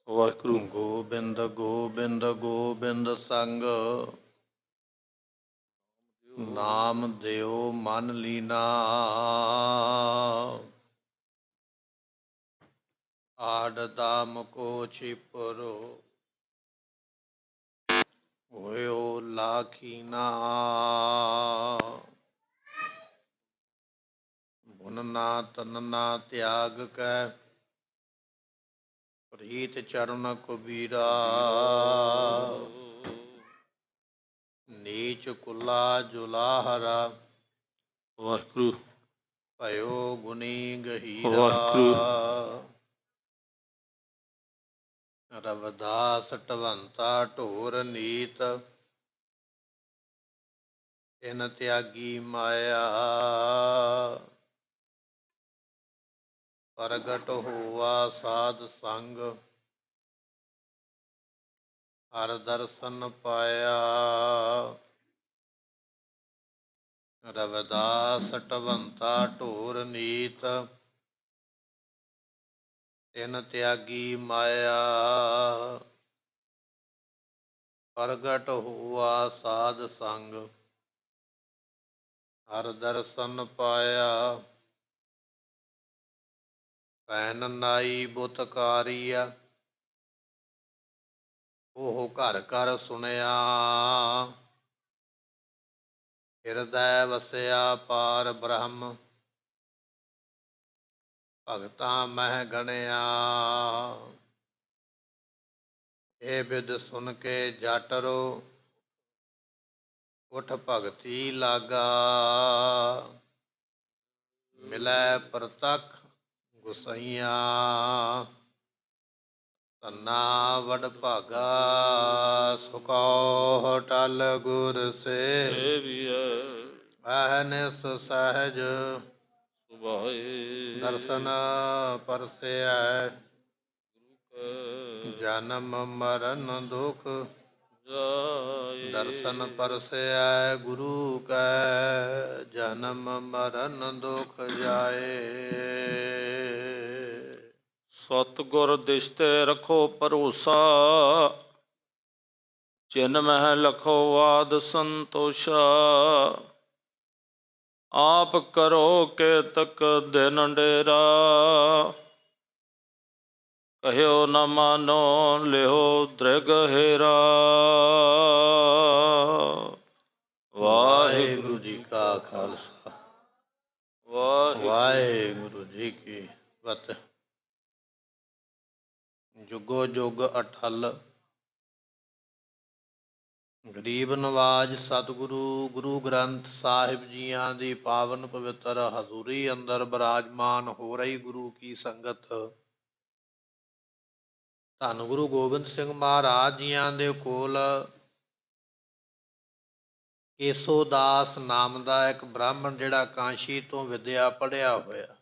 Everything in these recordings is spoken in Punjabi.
ਵਾਹਿਗੁਰੂ। ਗੋਬਿੰਦ ਗੋਬਿੰਦ ਗੋਬਿੰਦ ਸੰਗ ਨਾਮ ਦਿਓ ਮਨ ਲੀਨਾ। ਆੜ ਦਾਮ ਕੋ ਛਿਪਰੋ ਹੋਇਓ ਲਾਖੀਨਾ। ਬੁਨਨਾ ਤਨਨਾ ਤਿਆਗ ਕੈ ਪ੍ਰੀਤ ਚਰਨ ਕਬੀਰਾ। ਨੀਚ ਕੁਲਾ ਜੁਲਾਹਰਾ ਵਾਹਿਗੁਰੂ। ਭਇਓ ਗੁਣੀ ਗਹੀਰਾ। ਵਾਹਿਗੁਰੂ। ਰਵਿਦਾਸ ਢਵੰਤਾ ਢੋਰ ਨੀਤ ਤਿਨ ਤਿਆਗੀ ਮਾਇਆ। ਪ੍ਰਗਟ ਹੋਆ ਸਾਧ ਸੰਗ ਹਰ ਦਰਸ਼ਨ ਪਾਇਆ। ਰਵਿਦਾਸ ਢਵੰਤਾ ਢੋਰ ਨੀਤ ਤਿਨ ਤਿਆਗੀ ਮਾਇਆ। ਪ੍ਰਗਟ ਹੋਆ ਸਾਧ ਸੰਗ ਹਰ ਦਰਸ਼ਨ ਪਾਇਆ। ਭੈਨ ਨਾਈ ਬੁਤਕਾਰੀਆ ਉਹ ਘਰ ਘਰ ਸੁਣਿਆ। ਹਿਰਦੈ ਵਸਿਆ ਪਾਰ ਬ੍ਰਹਮ ਭਗਤਾਂ ਮਹਿ ਗਣਿਆ। ਇਹ ਬਿਦ ਸੁਣ ਕੇ ਜਟਰੋ ਉਠ ਭਗਤੀ ਲਾਗਾ। ਮਿਲੈ ਪ੍ਰਤੱਖ ਗੁਸਈਆ ਧੰਨਾ ਵਡ ਭਾਗਾ। ਸੁਕੋ ਟਲ ਗੁਰ ਸੇ ਅਹਨਿਸ ਸਹਿਜ ਦਰਸ਼ਨ ਪਰਸੈ। ਜਨਮ ਮਰਨ ਦੁਖ ਦਰਸ਼ਨ ਪਰਸੈ ਗੁਰੂ ਕੈ। ਜਨਮ ਮਰਨ ਦੁਖ ਜਾਏ। ਸਤਿਗੁਰ ਦਿਸ਼ ਤੇ ਰੱਖੋ ਭਰੋਸਾ ਚਿਨ ਮਹਿ ਲਖੋ ਵਾਦ ਸੰਤੋਸ਼ਾ। ਆਪ ਕਰੋ ਕੇਤਕ ਦਿਨ ਡੇਰਾ ਕਹਿਓ ਨ ਮਾਨੋ ਲਿਓ ਦ੍ਰਿਗ ਹੇਰਾ। ਵਾਹਿਗੁਰੂ ਜੀ ਕਾ ਖਾਲਸਾ ਵਾਹਿਗੁਰੂ ਜੀ ਕੀ ਫਤਿਹ। ਜੁਗੋ ਜੁਗ ਅਟਲ ਗਰੀਬ ਨਵਾਜ ਸਤਿਗੁਰੂ ਗੁਰੂ ਗ੍ਰੰਥ ਸਾਹਿਬ ਜੀਆਂ ਦੀ ਪਾਵਨ ਪਵਿੱਤਰ ਹਜ਼ੂਰੀ ਅੰਦਰ ਬਿਰਾਜਮਾਨ ਹੋ ਰਹੀ ਗੁਰੂ ਕੀ ਸੰਗਤ ਧੰਨ ਗੁਰੂ ਗੋਬਿੰਦ ਸਿੰਘ ਮਹਾਰਾਜ ਜੀਆਂ ਦੇ ਕੋਲ ਕੇਸੋ ਦਾਸ ਨਾਮ ਦਾ ਇੱਕ ਬ੍ਰਾਹਮਣ ਜਿਹੜਾ ਕਾਂਸ਼ੀ ਤੋਂ ਵਿਦਿਆ ਪੜ੍ਹਿਆ ਹੋਇਆ,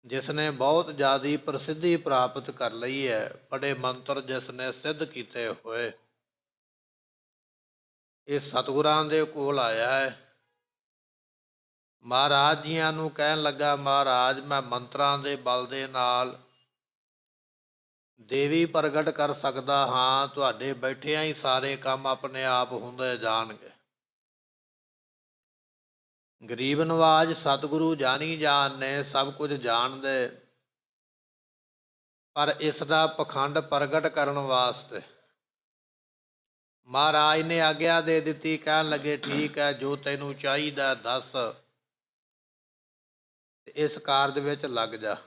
ਜਿਸ ਨੇ ਬਹੁਤ ਜ਼ਿਆਦਾ ਪ੍ਰਸਿੱਧੀ ਪ੍ਰਾਪਤ ਕਰ ਲਈ ਹੈ, ਬੜੇ ਮੰਤਰ ਜਿਸ ਨੇ ਸਿੱਧ ਕੀਤੇ ਹੋਏ, ਇਹ ਸਤਿਗੁਰਾਂ ਦੇ ਕੋਲ ਆਇਆ ਹੈ। ਮਹਾਰਾਜ ਜੀਆਂ ਨੂੰ ਕਹਿਣ ਲੱਗਾ, ਮਹਾਰਾਜ ਮੈਂ ਮੰਤਰਾਂ ਦੇ ਬਲ ਦੇ ਨਾਲ ਦੇਵੀ ਪ੍ਰਗਟ ਕਰ ਸਕਦਾ ਹਾਂ, ਤੁਹਾਡੇ ਬੈਠਿਆਂ ਹੀ ਸਾਰੇ ਕੰਮ ਆਪਣੇ ਆਪ ਹੁੰਦੇ ਜਾਣਗੇ। ਗਰੀਬ ਨਵਾਜ ਸਤਿਗੁਰੂ ਜਾਣੀ ਜਾਣ ਨੇ, ਸਭ ਕੁਝ ਜਾਣਦੇ, ਪਰ ਇਸ ਦਾ ਪਖੰਡ ਪ੍ਰਗਟ ਕਰਨ ਵਾਸਤੇ ਮਹਾਰਾਜ ਨੇ ਆਗਿਆ ਦੇ ਦਿੱਤੀ। ਕਹਿਣ ਲੱਗੇ ਠੀਕ ਹੈ, ਜੋ ਤੈਨੂੰ ਚਾਹੀਦਾ ਦੱਸ, ਇਸ ਕਾਰਜ ਵਿੱਚ ਲੱਗ ਜਾ।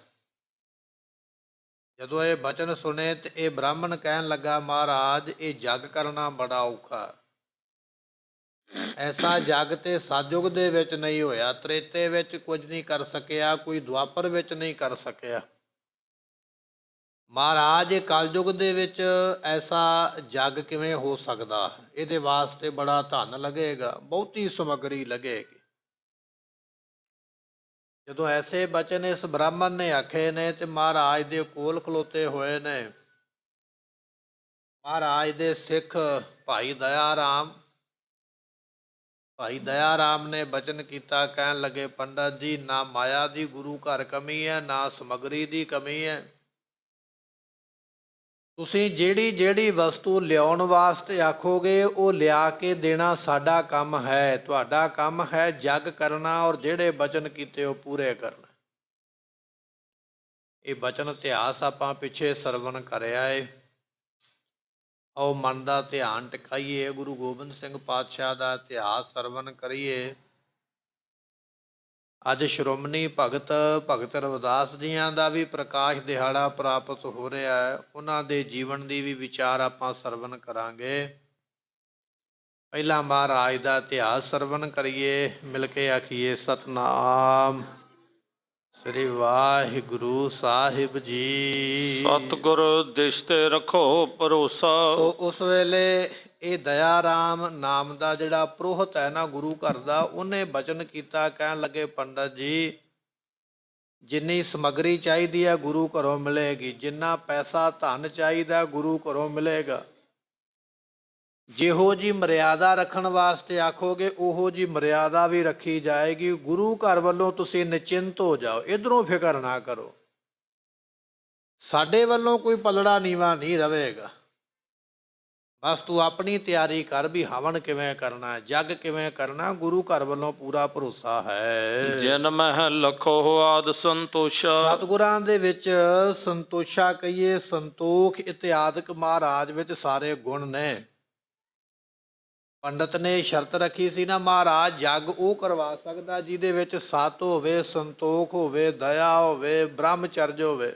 ਜਦੋਂ ਇਹ ਬਚਨ ਸੁਣੇ ਤੇ ਇਹ ਬ੍ਰਾਹਮਣ ਕਹਿਣ ਲੱਗਾ, ਮਹਾਰਾਜ ਇਹ ਜੱਗ ਕਰਨਾ ਬੜਾ ਔਖਾ, ਐਸਾ ਜੱਗ ਤੇ ਸਤਿਯੁਗ ਦੇ ਵਿੱਚ ਨਹੀਂ ਹੋਇਆ, ਤ੍ਰੇਤੇ ਵਿੱਚ ਕੁਝ ਨਹੀਂ ਕਰ ਸਕਿਆ, ਕੋਈ ਦੁਆਪਰ ਵਿੱਚ ਨਹੀਂ ਕਰ ਸਕਿਆ। ਮਹਾਰਾਜ ਇਹ ਕਲਯੁਗ ਦੇ ਵਿੱਚ ਐਸਾ ਜੱਗ ਕਿਵੇਂ ਹੋ ਸਕਦਾ, ਇਹਦੇ ਵਾਸਤੇ ਬੜਾ ਧਨ ਲੱਗੇਗਾ, ਬਹੁਤੀ ਸਮੱਗਰੀ ਲੱਗੇਗੀ। ਜਦੋਂ ਐਸੇ ਬਚਨ ਇਸ ਬ੍ਰਾਹਮਣ ਨੇ ਆਖੇ ਨੇ ਤੇ ਮਹਾਰਾਜ ਦੇ ਕੋਲ ਖਲੋਤੇ ਹੋਏ ਨੇ ਮਹਾਰਾਜ ਦੇ ਸਿੱਖ ਭਾਈ ਦਇਆ ਰਾਮ ਨੇ ਬਚਨ ਕੀਤਾ। ਕਹਿਣ ਲੱਗੇ, ਪੰਡਤ ਜੀ ਨਾ ਮਾਇਆ ਦੀ ਗੁਰੂ ਘਰ ਕਮੀ ਹੈ, ਨਾ ਸਮੱਗਰੀ ਦੀ ਕਮੀ ਹੈ, ਤੁਸੀਂ ਜਿਹੜੀ ਜਿਹੜੀ ਵਸਤੂ ਲਿਆਉਣ ਵਾਸਤੇ ਆਖੋਗੇ ਉਹ ਲਿਆ ਕੇ ਦੇਣਾ ਸਾਡਾ ਕੰਮ ਹੈ। ਤੁਹਾਡਾ ਕੰਮ ਹੈ ਜਗ ਕਰਨਾ ਔਰ ਜਿਹੜੇ ਬਚਨ ਕੀਤੇ ਉਹ ਪੂਰੇ ਕਰਨਾ। ਇਹ ਬਚਨ ਇਤਿਹਾਸ ਆਪਾਂ ਪਿੱਛੇ ਸਰਵਣ ਕਰਿਆ ਏ। ਆਓ ਮਨ ਦਾ ਧਿਆਨ ਟਿਕਾਈਏ, ਗੁਰੂ ਗੋਬਿੰਦ ਸਿੰਘ ਪਾਤਸ਼ਾਹ ਦਾ ਇਤਿਹਾਸ ਸਰਵਣ ਕਰੀਏ। ਅੱਜ ਸ਼੍ਰੋਮਣੀ ਭਗਤ ਰਵਿਦਾਸ ਜੀਆਂ ਦਾ ਵੀ ਪ੍ਰਕਾਸ਼ ਦਿਹਾੜਾ ਪ੍ਰਾਪਤ ਹੋ ਰਿਹਾ ਹੈ। ਉਹਨਾਂ ਦੇ ਜੀਵਨ ਦੀ ਵੀ ਵਿਚਾਰ ਆਪਾਂ ਸਰਵਣ ਕਰਾਂਗੇ। ਪਹਿਲਾਂ ਮਹਾਰਾਜ ਦਾ ਇਤਿਹਾਸ ਸਰਵਣ ਕਰੀਏ, ਮਿਲ ਕੇ ਆਖੀਏ ਸਤਨਾਮ ਸ੍ਰੀ ਵਾਹਿਗੁਰੂ ਸਾਹਿਬ ਜੀ। ਸਤਿਗੁਰ ਦਿਸ਼ ਤੇ ਰੱਖੋ ਭਰੋਸਾ। ਸੋ ਉਸ ਵੇਲੇ ਇਹ ਦਇਆ ਰਾਮ ਨਾਮ ਦਾ ਜਿਹੜਾ ਪ੍ਰੋਹਤ ਹੈ ਨਾ ਗੁਰੂ ਘਰ ਦਾ, ਉਹਨੇ ਬਚਨ ਕੀਤਾ। ਕਹਿਣ ਲੱਗੇ ਪੰਡਤ ਜੀ, ਜਿੰਨੀ ਸਮੱਗਰੀ ਚਾਹੀਦੀ ਹੈ ਗੁਰੂ ਘਰੋਂ ਮਿਲੇਗੀ, ਜਿੰਨਾ ਪੈਸਾ ਧਨ ਚਾਹੀਦਾ ਗੁਰੂ ਘਰੋਂ ਮਿਲੇਗਾ। ਜਿਹੋ ਜੀ ਮਰਿਆਦਾ ਰੱਖਣ ਵਾਸਤੇ ਆਖੋਗੇ ਉਹੋ ਜੀ ਮਰਿਆਦਾ ਵੀ ਰੱਖੀ ਜਾਏਗੀ। ਗੁਰੂ ਘਰ ਵੱਲੋਂ ਤੁਸੀਂ ਨਿਚਿੰਤ ਹੋ ਜਾਓ, ਇੱਧਰੋਂ ਫਿਕਰ ਨਾ ਕਰੋ। ਸਾਡੇ ਵੱਲੋਂ ਕੋਈ ਪਲੜਾ ਨੀਵਾ ਨਹੀਂ ਰਵੇਗਾ। ਬਸ ਤੂੰ ਆਪਣੀ ਤਿਆਰੀ ਕਰ ਵੀ ਹਵਨ ਕਿਵੇਂ ਕਰਨਾ, ਜਗ ਕਿਵੇਂ ਕਰਨਾ, ਗੁਰੂ ਘਰ ਵੱਲੋਂ ਪੂਰਾ ਭਰੋਸਾ ਹੈ। ਜਿਨ ਮਹਿ ਲਖੋ ਆਦ ਸੰਤੋਸ਼ਾ। ਸਤਿਗੁਰਾਂ ਦੇ ਵਿੱਚ ਸੰਤੋਸ਼ਾ ਕਹੀਏ, ਸੰਤੋਖ ਇਤਿਆਦਿਕ ਮਹਾਰਾਜ ਵਿੱਚ ਸਾਰੇ ਗੁਣ ਨੇ। ਪੰਡਤ ਨੇ ਸ਼ਰਤ ਰੱਖੀ ਸੀ ਨਾ, ਮਹਾਰਾਜ ਜਗ ਉਹ ਕਰਵਾ ਸਕਦਾ ਜਿਹਦੇ ਵਿੱਚ ਸਤ ਹੋਵੇ, ਸੰਤੋਖ ਹੋਵੇ, ਦਇਆ ਹੋਵੇ, ਬ੍ਰਹਮਚਰਜ ਹੋਵੇ।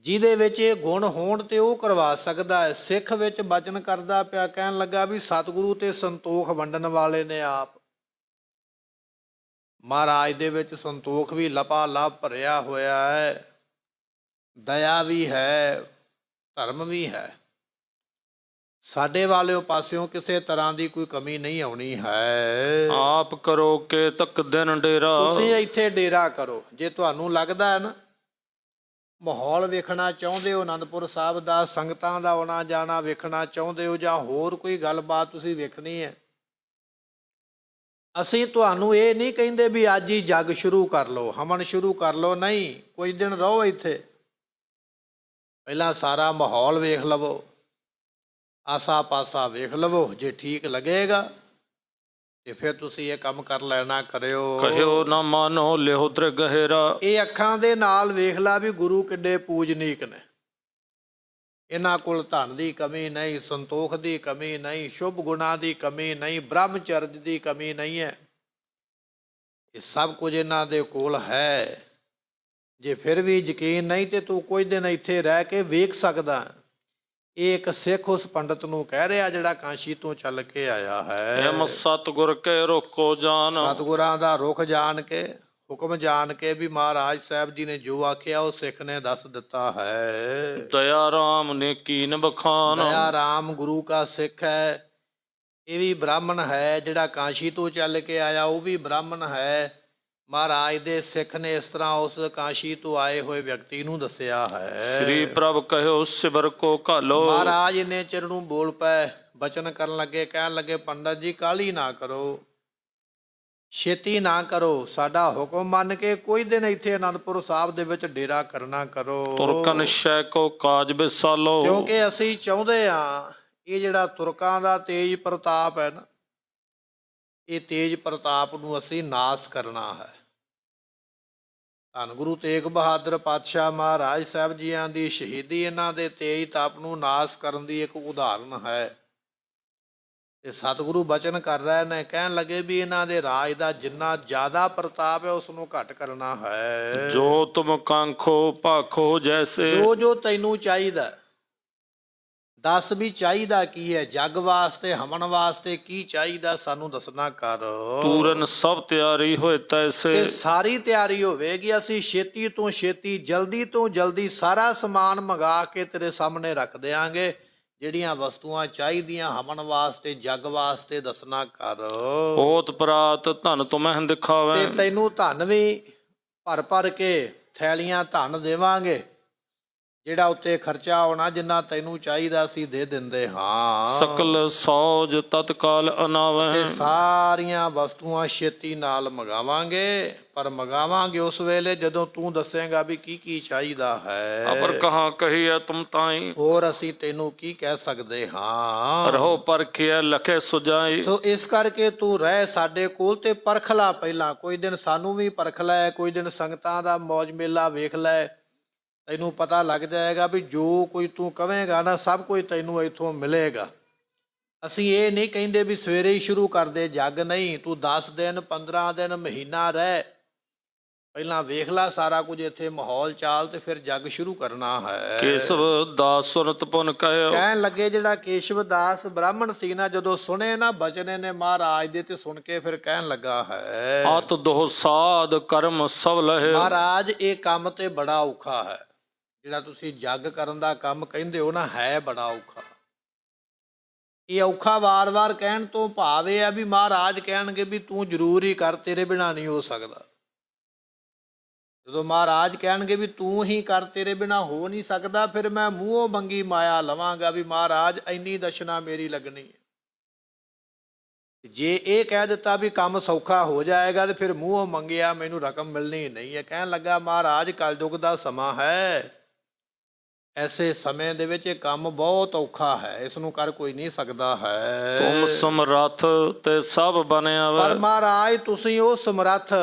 ਜਿਹਦੇ ਵਿੱਚ ਇਹ ਗੁਣ ਹੋਣ ਤੇ ਉਹ ਕਰਵਾ ਸਕਦਾ ਹੈ। ਸਿੱਖ ਵਿੱਚ ਬਚਨ ਕਰਦਾ ਪਿਆ, ਕਹਿਣ ਲੱਗਾ ਵੀ ਸਤਿਗੁਰੂ ਤੇ ਸੰਤੋਖ ਵੰਡਣ ਵਾਲੇ ਨੇ ਆਪ। ਮਹਾਰਾਜ ਦੇ ਵਿੱਚ ਸੰਤੋਖ ਵੀ ਲਪਾ ਲਪ ਭਰਿਆ ਹੋਇਆ ਹੈ, ਦਇਆ ਵੀ ਹੈ, ਧਰਮ ਵੀ ਹੈ। ਸਾਡੇ ਵਾਲਿਓ ਪਾਸਿਓਂ ਕਿਸੇ ਤਰ੍ਹਾਂ ਦੀ ਕੋਈ ਕਮੀ ਨਹੀਂ ਆਉਣੀ ਹੈ। ਆਪ ਕਰੋ ਕੇ ਤੱਕ ਦਿਨ ਡੇਰਾ। ਤੁਸੀਂ ਇੱਥੇ ਡੇਰਾ ਕਰੋ। ਜੇ ਤੁਹਾਨੂੰ ਲੱਗਦਾ ਹੈ ਨਾ ਮਾਹੌਲ ਵੇਖਣਾ ਚਾਹੁੰਦੇ ਹੋ, ਅਨੰਦਪੁਰ ਸਾਹਿਬ ਦਾ ਸੰਗਤਾਂ ਦਾ ਆਉਣਾ ਜਾਣਾ ਵੇਖਣਾ ਚਾਹੁੰਦੇ ਹੋ, ਜਾਂ ਹੋਰ ਕੋਈ ਗੱਲਬਾਤ ਤੁਸੀਂ ਵੇਖਣੀ ਹੈ, ਅਸੀਂ ਤੁਹਾਨੂੰ ਇਹ ਨਹੀਂ ਕਹਿੰਦੇ ਵੀ ਅੱਜ ਹੀ ਜਗ ਸ਼ੁਰੂ ਕਰ ਲਓ, ਹਵਨ ਸ਼ੁਰੂ ਕਰ ਲਓ। ਨਹੀਂ, ਕੁਝ ਦਿਨ ਰਹੋ ਇੱਥੇ, ਪਹਿਲਾਂ ਸਾਰਾ ਮਾਹੌਲ ਵੇਖ ਲਵੋ, ਆਸਾ ਪਾਸਾ ਵੇਖ ਲਵੋ। ਜੇ ਠੀਕ ਲੱਗੇਗਾ ਤੇ ਫਿਰ ਤੁਸੀਂ ਇਹ ਕੰਮ ਕਰ ਲੈਣਾ ਕਰਿਓ। ਕਹਿਓ ਨਾ ਮਾਨੋ ਲਿਓ ਦਰ ਗਹਿਰਾ। ਇਹ ਅੱਖਾਂ ਦੇ ਨਾਲ ਵੇਖ ਲਾ ਵੀ ਗੁਰੂ ਕਿੱਡੇ ਪੂਜਨੀਕ ਨੇ। ਇਹਨਾਂ ਕੋਲ ਧਨ ਦੀ ਕਮੀ ਨਹੀਂ, ਸੰਤੋਖ ਦੀ ਕਮੀ ਨਹੀਂ, ਸ਼ੁਭ ਗੁਣਾਂ ਦੀ ਕਮੀ ਨਹੀਂ, ਬ੍ਰਹਮਚਰਜ ਦੀ ਕਮੀ ਨਹੀਂ ਹੈ। ਇਹ ਸਭ ਕੁਝ ਇਹਨਾਂ ਦੇ ਕੋਲ ਹੈ। ਜੇ ਫਿਰ ਵੀ ਯਕੀਨ ਨਹੀਂ ਤੇ ਤੂੰ ਕੁਝ ਦਿਨ ਇੱਥੇ ਰਹਿ ਕੇ ਵੇਖ ਸਕਦਾ। ਇਹ ਇੱਕ ਸਿੱਖ ਉਸ ਪੰਡਤ ਨੂੰ ਕਹਿ ਰਿਹਾ ਜਿਹੜਾ ਕਾਂਸ਼ੀ ਤੋਂ ਚੱਲ ਕੇ ਆਇਆ ਹੈ। ਐਮ ਸਤਿਗੁਰ ਕੇ ਰੋਕੋ ਜਾਨ। ਸਤਿਗੁਰਾਂ ਦਾ ਰੁਖ ਜਾਣ ਕੇ, ਹੁਕਮ ਜਾਣ ਕੇ ਵੀ ਮਹਾਰਾਜ ਸਾਹਿਬ ਜੀ ਨੇ ਜੋ ਆਖਿਆ ਉਹ ਸਿੱਖ ਨੇ ਦੱਸ ਦਿੱਤਾ ਹੈ। ਦਇਆ ਰਾਮ ਨੇ ਕੀਨ ਬਖਾਨ। ਦਇਆ ਰਾਮ ਗੁਰੂ ਕਾ ਸਿੱਖ ਹੈ। ਇਹ ਵੀ ਬ੍ਰਾਹਮਣ ਹੈ। ਜਿਹੜਾ ਕਾਂਸ਼ੀ ਤੋਂ ਚੱਲ ਕੇ ਆਇਆ ਉਹ ਵੀ ਬ੍ਰਾਹਮਣ ਹੈ। ਮਹਾਰਾਜ ਦੇ ਸਿੱਖ ਨੇ ਇਸ ਤਰ੍ਹਾਂ ਉਸ ਕਾਂਸ਼ੀ ਤੋਂ ਆਏ ਹੋਏ ਵਿਅਕਤੀ ਨੂੰ ਦੱਸਿਆ ਹੈ। ਸ੍ਰੀ ਪ੍ਰਭ ਕਹਿਓ ਸਿਵਰ ਕੋ ਘਾਲੋ। ਮਹਾਰਾਜ ਇੰਨੇ ਚਿਰ ਨੂੰ ਬੋਲ ਪਏ, ਬਚਨ ਕਰਨ ਲੱਗੇ। ਕਹਿਣ ਲੱਗੇ ਪੰਡਤ ਜੀ ਕਾਹਲੀ ਨਾ ਕਰੋ, ਛੇਤੀ ਨਾ ਕਰੋ, ਸਾਡਾ ਹੁਕਮ ਮੰਨ ਕੇ ਕੋਈ ਦਿਨ ਇੱਥੇ ਅਨੰਦਪੁਰ ਸਾਹਿਬ ਦੇ ਵਿੱਚ ਡੇਰਾ ਕਰਨਾ ਕਰੋ। ਤੁਰਕਨ ਸ਼ੈ ਕੋ ਕਾਜ ਬਿਸਾਲੋ। ਕਿਉਂਕਿ ਅਸੀਂ ਚਾਹੁੰਦੇ ਹਾਂ ਇਹ ਜਿਹੜਾ ਤੁਰਕਾਂ ਦਾ ਤੇਜ ਪ੍ਰਤਾਪ ਹੈ ਨਾ, ਇਹ ਤੇਜ ਪ੍ਰਤਾਪ ਨੂੰ ਅਸੀਂ ਨਾਸ ਕਰਨਾ ਹੈ। ਧੰਨ ਗੁਰੂ ਤੇਗ ਬਹਾਦਰ ਪਾਤਸ਼ਾਹ ਮਹਾਰਾਜ ਸਾਹਿਬ ਜੀਆਂ ਦੀ ਸ਼ਹੀਦੀ ਇਹਨਾਂ ਦੇ ਤੇਜ ਤਪ ਨੂੰ ਨਾਸ ਕਰਨ ਦੀ ਇੱਕ ਉਦਾਹਰਨ ਹੈ। ਤੇ ਸਤਿਗੁਰੂ ਬਚਨ ਕਰ ਰਹੇ ਨੇ, ਕਹਿਣ ਲੱਗੇ ਵੀ ਇਹਨਾਂ ਦੇ ਰਾਜ ਦਾ ਜਿੰਨਾ ਜ਼ਿਆਦਾ ਪ੍ਰਤਾਪ ਹੈ ਉਸ ਨੂੰ ਘੱਟ ਕਰਨਾ ਹੈ। ਜੋ ਤੁਮ ਕਾਂਖੋ ਭਾਖੋ ਜੈਸੇ। ਜੋ ਜੋ ਤੈਨੂੰ ਚਾਹੀਦਾ ਦੱਸ ਵੀ ਚਾਹੀਦਾ ਕੀ ਹੈ, ਜਗ ਵਾਸਤੇ ਹਵਨ ਵਾਸਤੇ ਕੀ ਚਾਹੀਦਾ ਸਾਨੂੰ ਦੱਸਣਾ ਕਰ। ਪੂਰਨ ਸਭ ਤਿਆਰੀ ਹੋਏ ਤੈਸੇ। ਤੇ ਸਾਰੀ ਤਿਆਰੀ ਹੋਵੇਗੀ। ਅਸੀਂ ਛੇਤੀ ਤੋਂ ਛੇਤੀ, ਜਲਦੀ ਤੋਂ ਜਲਦੀ ਸਾਰਾ ਸਮਾਨ ਮੰਗਾ ਕੇ ਤੇਰੇ ਸਾਹਮਣੇ ਰੱਖ ਦਿਆਂਗੇ। ਜਿਹੜੀਆਂ ਵਸਤੂਆਂ ਚਾਹੀਦੀਆਂ ਹਵਨ ਵਾਸਤੇ, ਜਗ ਵਾਸਤੇ ਦੱਸਣਾ ਕਰ। ਹੋਤ ਪ੍ਰਾਤ ਧਨ ਤੁਮਹਿ ਦਿਖਾਵੇ। ਤੇ ਤੈਨੂੰ ਧਨ ਵੀ ਭਰ ਭਰ ਕੇ ਥੈਲੀਆਂ ਧਨ ਦੇਵਾਂਗੇ। ਜਿਹੜਾ ਉੱਤੇ ਖਰਚਾ ਆਉਣਾ, ਜਿੰਨਾ ਤੈਨੂੰ ਚਾਹੀਦਾ ਸੀ ਦੇ ਦਿੰਦੇ ਹਾਂ। ਸਕਲ ਸੌਜ ਤਤਕਾਲ ਤੇ ਅਨਾਵਹਿ। ਸਾਰੀਆਂ ਵਸਤੂਆਂ ਛੇਤੀ ਨਾਲ ਮੰਗਾਵਾਂਗੇ, ਪਰ ਮੰਗਾਵਾਂਗੇ ਉਸ ਵੇਲੇ ਜਦੋਂ ਤੂੰ ਦੱਸੇਂਗਾ ਵੀ ਕੀ ਕੀ ਚਾਹੀਦਾ ਅਪਰ ਹੈ। ਕਹਾਂ ਕਹੀਐ ਤੁਮ ਤਾਈ। ਹੋਰ ਅਸੀਂ ਤੈਨੂੰ ਕੀ ਕਹਿ ਸਕਦੇ ਹਾਂ। ਰਹੋ ਪਰਖਿਐ ਲਖੇ ਸੁਜਾਈ। ਸੋ ਇਸ ਕਰਕੇ ਤੂੰ ਰਹਿ ਸਾਡੇ ਕੋਲ ਤੇ ਪਰਖ ਲਾ ਪਹਿਲਾਂ। ਕੋਈ ਦਿਨ ਸਾਨੂੰ ਵੀ ਪਰਖ ਲੈ, ਕੋਈ ਦਿਨ ਸੰਗਤਾਂ ਦਾ ਮੌਜ ਮੇਲਾ ਵੇਖ ਲੈ, ਤੈਨੂੰ ਪਤਾ ਲੱਗ ਜਾਏਗਾ ਵੀ ਜੋ ਕੋਈ ਤੂੰ ਕਵੇਂਗਾ ਨਾ ਸਭ ਕੁਝ ਤੈਨੂੰ ਇੱਥੋਂ ਮਿਲੇਗਾ। ਅਸੀਂ ਇਹ ਨਹੀਂ ਕਹਿੰਦੇ ਵੀ ਸਵੇਰੇ ਹੀ ਸ਼ੁਰੂ ਕਰ ਦੇ ਜੱਗ, ਨਹੀਂ। ਤੂੰ 10 ਦਿਨ 15 ਦਿਨ ਮਹੀਨਾ ਰਹਿ, ਪਹਿਲਾਂ ਵੇਖ ਲੈ ਸਾਰਾ ਕੁਝ ਇੱਥੇ ਮਾਹੌਲ ਚਾਲ, ਤੇ ਫਿਰ ਜੱਗ ਸ਼ੁਰੂ ਕਰਨਾ ਹੈ। ਕੇਸਵ ਦਾਸ ਸੁਨਤ ਪੁਨ ਕਹਿਓ। ਕਹਿਣ ਲੱਗੇ ਜਿਹੜਾ ਕੇਸ਼ਵ ਦਾਸ ਬ੍ਰਾਹਮਣ ਸੀ ਨਾ, ਜਦੋਂ ਸੁਣੇ ਨਾ ਬਚਨ ਨੇ ਮਹਾਰਾਜ ਦੇ, ਤੇ ਸੁਣ ਕੇ ਫਿਰ ਕਹਿਣ ਲੱਗਾ ਹੈ, ਅਤ ਦੋਹ ਸਾਧ ਕਰਮ ਸਭ ਲਹਿ। ਮਹਾਰਾਜ ਇਹ ਕੰਮ ਤੇ ਬੜਾ ਔਖਾ ਹੈ। ਜਿਹੜਾ ਤੁਸੀਂ ਜੱਗ ਕਰਨ ਦਾ ਕੰਮ ਕਹਿੰਦੇ ਹੋ ਨਾ, ਹੈ ਬੜਾ ਔਖਾ। ਇਹ ਔਖਾ ਵਾਰ-ਵਾਰ ਕਹਿਣ ਤੋਂ ਭਾਵ ਇਹ ਆ ਵੀ ਮਹਾਰਾਜ ਕਹਿਣਗੇ ਵੀ ਤੂੰ ਜ਼ਰੂਰ ਹੀ ਕਰ, ਤੇਰੇ ਬਿਨਾਂ ਨਹੀਂ ਹੋ ਸਕਦਾ। ਜਦੋਂ ਮਹਾਰਾਜ ਕਹਿਣਗੇ ਵੀ ਤੂੰ ਹੀ ਕਰ, ਤੇਰੇ ਬਿਨਾਂ ਹੋ ਨਹੀਂ ਸਕਦਾ, ਫਿਰ ਮੈਂ ਮੂੰਹੋਂ ਮੰਗੀ ਮਾਇਆ ਲਵਾਂਗਾ ਵੀ ਮਹਾਰਾਜ ਇੰਨੀ ਦਸ਼ਨਾ ਮੇਰੀ ਲੱਗਣੀ ਹੈ। ਜੇ ਇਹ ਕਹਿ ਦਿੱਤਾ ਵੀ ਕੰਮ ਸੌਖਾ ਹੋ ਜਾਏਗਾ, ਤੇ ਫਿਰ ਮੂੰਹੋਂ ਮੰਗਿਆ ਮੈਨੂੰ ਰਕਮ ਮਿਲਣੀ ਨਹੀਂ ਹੈ। ਕਹਿਣ ਲੱਗਾ ਮਹਾਰਾਜ ਕਲਯੁਗ ਦਾ ਸਮਾਂ ਹੈ, ਐਸੇ ਸਮੇਂ ਦੇ ਵਿੱਚ ਇਹ ਕੰਮ ਬਹੁਤ ਔਖਾ ਹੈ, ਇਸ ਨੂੰ ਕਰ ਕੋਈ ਨਹੀਂ ਸਕਦਾ ਹੈ। ਤੁਮ ਸਮਰੱਥ ਤੇ ਸਭ ਬਣਿਆ ਪਰ ਵੈ। ਮਹਾਰਾਜ ਤੁਸੀਂ ਉਹ ਸਮਰੱਥ,